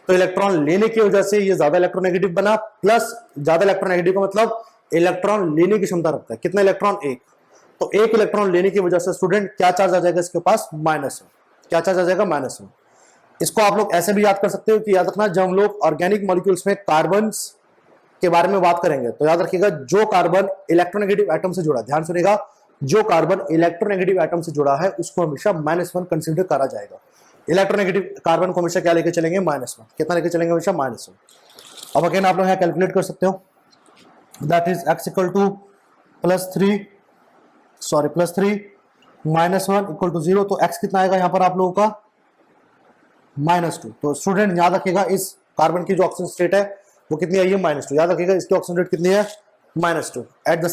तो इलेक्ट्रॉन लेने की वजह से ये ज्यादा इलेक्ट्रोनेगेटिव बना, प्लस ज्यादा इलेक्ट्रोनेगेटिव का मतलब इलेक्ट्रॉन लेने की क्षमता रखता है। कितना इलेक्ट्रॉन, 1। तो 1 इलेक्ट्रॉन लेने की वजह से स्टूडेंट क्या चार्ज आ जाएगा इसके पास, -1। क्या चार्ज आ जाएगा, -1। इसको आप लोग ऐसे भी याद कर सकते हो कि याद रखना जब हम लोग ऑर्गेनिक मॉलिक्यूल्स में कार्बन के बारे में बात करेंगे तो याद रखिएगा जो कार्बन इलेक्ट्रोनेगेटिव एटम से जुड़ा, ध्यान सुनेगा, जो कार्बन इलेक्ट्रोनेगेटिव एटम से जुड़ा है उसको हमेशा -1 कंसीडर करा जाएगा। इलेक्ट्रोनेगेटिव कार्बन को हमेशा क्या लेके चलेंगे, -1। कितना लेके चलेंगे, हमेशा -1। अब अगेन आप लोग यहाँ कैलकुलेट कर सकते हो, दैट इज x = +3 -1 = 0। तो x कितना आएगा यहाँ पर आप लोगों का, -2। तो स्टूडेंट याद रखिएगा इस कार्बन की जो ऑक्सीजन स्टेट है वो कितनी आई है, -2। याद रखिएगा इसकी ऑक्सीजन स्टेट कितनी है, -2। Eight the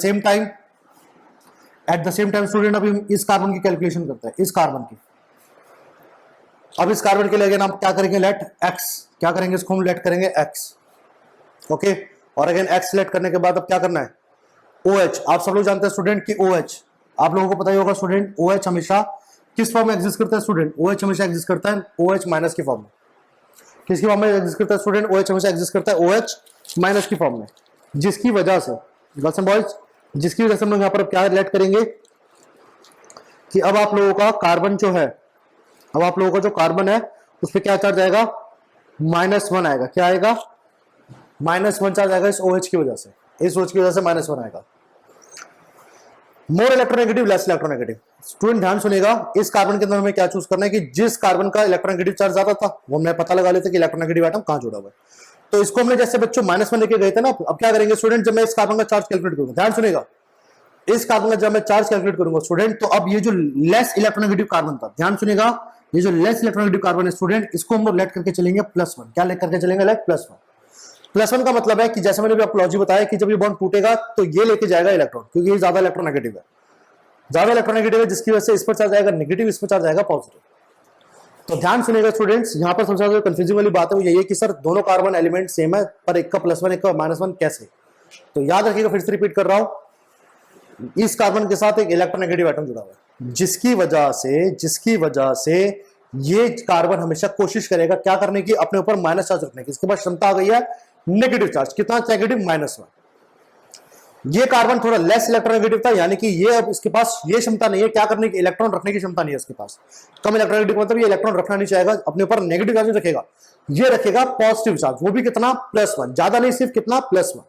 same time student अभी इस कार्बन की कैलकुलेशन करते हैं, इस कार्बन की। अब इस कार्बन के लिए अगेन आप क्या करेंगे, लेट x, क्या करेंगे, इसको हम लेट करेंगे x, ओके। और अगेन x लेट करने के बाद अब क्या करना है, OH। आप सब लोग जानते हैं स्टूडेंट कि OH, आप लोगों को पता ही होगा स्टूडेंट, OH हमेशा किस फॉर्म में एग्जिस्ट करता है स्टूडेंट, OH हमेशा एग्जिस्ट करता है OH माइनस की फॉर्म में। किसकी फॉर्म में एग्जिस्ट करता है स्टूडेंट, OH हमेशा एग्जिस्ट करता है OH माइनस की फॉर्म में, जिसकी वजह से गर्ल्स एंड बॉयज, जिसकी वजह से हम लोग यहाँ पर क्या रिलेट करेंगे कि अब आप लोगों का कार्बन जो है, अब आप लोगों का जो कार्बन है उस पर क्या चार्ज आएगा, -1 आएगा। क्या आएगा, -1 चार्ज आएगा इस OH की वजह से, इस OH की वजह से -1 आएगा। More electronegative, less electronegative. Student ध्यान सुनेगा, इस कार्बन के अंदर हमें क्या चूज करना है कि जिस कार्बन का इलेक्ट्रोनेगेटिव चार्ज ज्यादा था वो हमने पता लगा लेते कि इलेक्ट्रोनेगेटिव एटम कहां जुड़ा हुआ है। तो इसको हमने जैसे बच्चों -1 लेके गए थे ना, अब क्या करेंगे स्टूडेंट, जब मैं इस कार्बन का चार्ज कैलकुलेट करूंगा, ध्यान सुनेगा, इस कार्बन का जब मैं चार्ज कैलकुलेट करूंगा स्टूडेंट, तो अब ये जो लेस इलेक्ट्रोनेगेटिव कार्बन था, ध्यान सुनेगा, ये जो लेस इलेक्ट्रोनेगेटिव कार्बन है स्टूडेंट, इसको हम लोग लेट करके चलेंगे +1। क्या लेट करके चलेंगे, लेट +1। +1 का मतलब है कि जैसे मैंने भी आपको लॉजिक बताया कि जब ये बॉन्ड टूटेगा तो ये लेके जाएगा इलेक्ट्रॉन, क्योंकि ये ज्यादा इलेक्ट्रोनेगेटिव है, ज्यादा इलेक्ट्रोनेगेटिव है, जिसकी वजह से इस पर चार्ज आएगा नेगेटिव, इस पर चार्ज आएगा पॉजिटिव। तो ध्यान सुनेगा स्टूडेंट्स, यहां पर सबसे ज्यादा कंफ्यूजिंग वाली बात है वो यही है कि सर दोनों कार्बन एलिमेंट सेम है पर एक का +1 एक का -1 कैसे। तो याद रखिएगा, फिर से रिपीट कर रहा हूं, इस कार्बन के साथ एक इलेक्ट्रोनेगेटिव एटम जुड़ा हुआ है, जिसकी वजह से ये कार्बन हमेशा कोशिश करेगा क्या करने की, अपने ऊपर माइनस चार्ज रखने की। इसके पास क्षमता आ गई है नेगेटिव चार्ज, कितना नेगेटिव, -1। ये कार्बन थोड़ा लेस इलेक्ट्रोनेगेटिव था, यानी कि ये अब इसके पास ये क्षमता नहीं है क्या करने की, इलेक्ट्रॉन रखने की क्षमता नहीं है इसके पास। कम इलेक्ट्रोनेगेटिव मतलब ये इलेक्ट्रॉन रखना नहीं चाहेगा, अपने ऊपर नेगेटिव चार्ज रखेगा, ये रखेगा पॉजिटिव चार्ज, वो भी कितना, +1, ज्यादा नहीं, सिर्फ कितना, +1।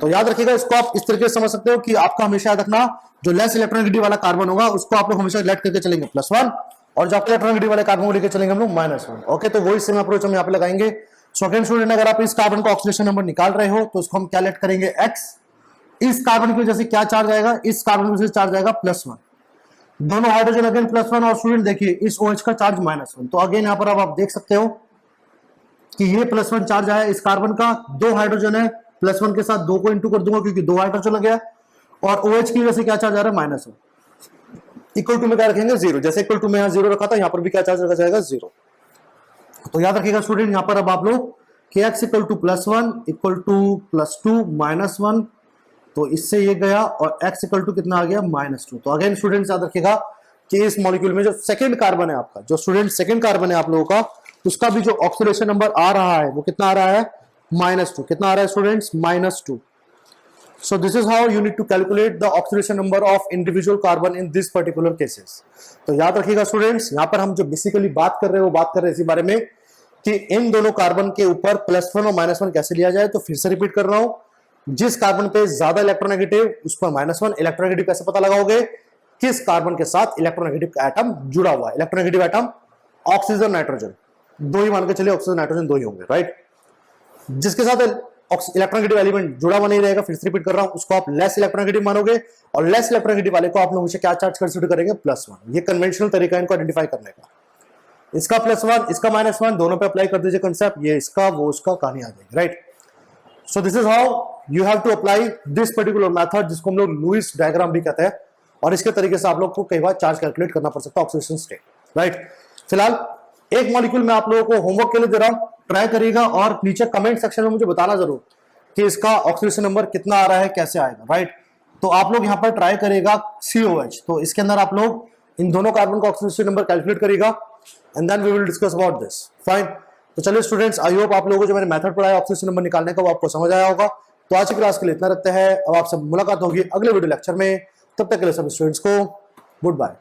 तो याद रखिएगा, इसको आप इस तरीके से समझ सकते हो कि आपका हमेशा याद रखना जो लेस इलेक्ट्रोनेगेटिव वाला कार्बन होगा उसको आप लोग हमेशा लेट करके चलेंगे +1, और जो आपके इलेक्ट्रोनेगेटिव वाले कार्बन को लेकर चलेंगे हम लोग -1। ओके, तो वही सेम अप्रोच हम यहाँ पे लगाएंगे। सेकंड स्टूडेंट, अगर आप इस कार्बन का ऑक्सीडेशन नंबर निकाल रहे हो तो इसको हम क्या लेट करेंगे, x। इस कार्बन की वजह से क्या चार्ज आएगा, इस कार्बन की वजह से चार्ज आएगा +1, दोनों हाइड्रोजन अगेन +1, और स्टूडेंट देखिए इस OH का चार्ज -1। तो अगेन यहाँ पर अब आप देख सकते हो कि ये +1 चार्ज आया इस कार्बन का, 2 हाइड्रोजन है, +1 के साथ 2 को इंटू कर दूंगा क्योंकि 2 हाइड्रोजन लग गया, और OH की वजह से क्या चार्ज आ रहा है, -1। इक्वल टू में क्या रखेंगे, 0। जैसे इक्वल टू में यहाँ 0 रखा था, यहाँ पर भी क्या चार्ज रखा जाएगा, 0। तो याद रखिएगा स्टूडेंट, यहाँ पर अब आप लोग कि x = +1 = +2 -1, तो इससे ये गया, और x = कितना आ गया, -2। तो अगेन स्टूडेंट याद रखिएगा कि इस मॉलिक्यूल में जो सेकंड कार्बन है आपका, जो स्टूडेंट सेकंड कार्बन है आप लोगों का, उसका भी जो ऑक्सीडेशन नंबर आ रहा है वो कितना आ रहा है, -2। कितना आ रहा है students, -2। So this is how you need to calculate the oxidation number of individual carbon in this particular cases. तो याद रखिएगा स्टूडेंट्स, यहाँ पर हम जो बेसिकली बात कर रहे हैं वो बात कर रहे हैं इसी बारे में कि इन दोनों कार्बन के ऊपर +1 और -1 कैसे लिया जाए। तो फिर से रिपीट कर रहा हूं, जिस कार्बन पे ज्यादा इलेक्ट्रोनेगेटिव उस पर -1, इलेक्ट्रोनेगेटिव कैसे पता लगाओगे, किस कार्बन के साथ इलेक्ट्रोनेगेटिव एटम जुड़ा हुआ है। इलेक्ट्रोनेगेटिव एटम ऑक्सीजन नाइट्रोजन, दो ही मान के चलिए, ऑक्सीजन नाइट्रोजन दो ही होंगे, राइट। जिसके साथ इलेक्ट्रोनेगेटिव एलिमेंट जुड़ा हुआ नहीं रहेगा, फिर से रिपीट कर रहा हूं, उसको आप लेस इलेक्ट्रोनेगेटिव मानोगे, और लेस इलेक्ट्रोनेगेटिव वाले को आप लोग उसे क्या चार्ज कंसीडर करेंगे, +1। ये कन्वेंशनल तरीका है इनको आइडेंटिफाई करने का। इसका +1, इसका -1, दोनों पे अप्लाई कर दीजिए कंसेप्ट, ये इसका वो उसका कहानी आ जाएगी, right. So this is how you have to apply this particular method, जिसको हम लोग लुईस डायग्राम भी कहते हैं, और इसके तरीके से आप लोग को कई बार चार्ज कैलकुलेट करना पड़ सकता है ऑक्सीडेशन स्टेट, राइट। फिलहाल एक मॉलिक्यूल मैं आप लोगों को होमवर्क के लिए दे रहा हूं, ट्राई करिएगा, और नीचे कमेंट सेक्शन में मुझे बताना जरूर कि इसका ऑक्सीडेशन नंबर कितना आ रहा है, कैसे आएगा, राइट। तो आप लोग यहाँ पर ट्राई करिएगा COH, तो इसके अंदर आप लोग इन दोनों कार्बन का ऑक्सीडेशन नंबर कैलकुलेट करिएगा, and then we will discuss about this, fine. तो चलिए स्टूडेंट्स, आई होप आप लोगों को जो मैंने मेथड पढ़ाया ऑक्सीडेशन नंबर निकालने का वो आपको समझ आया होगा। तो आज की क्लास के लिए इतना रखते हैं, अब आपसे मुलाकात होगी अगले वीडियो लेक्चर में, तब तक के लिए सभी स्टूडेंट्स को गुड बाय।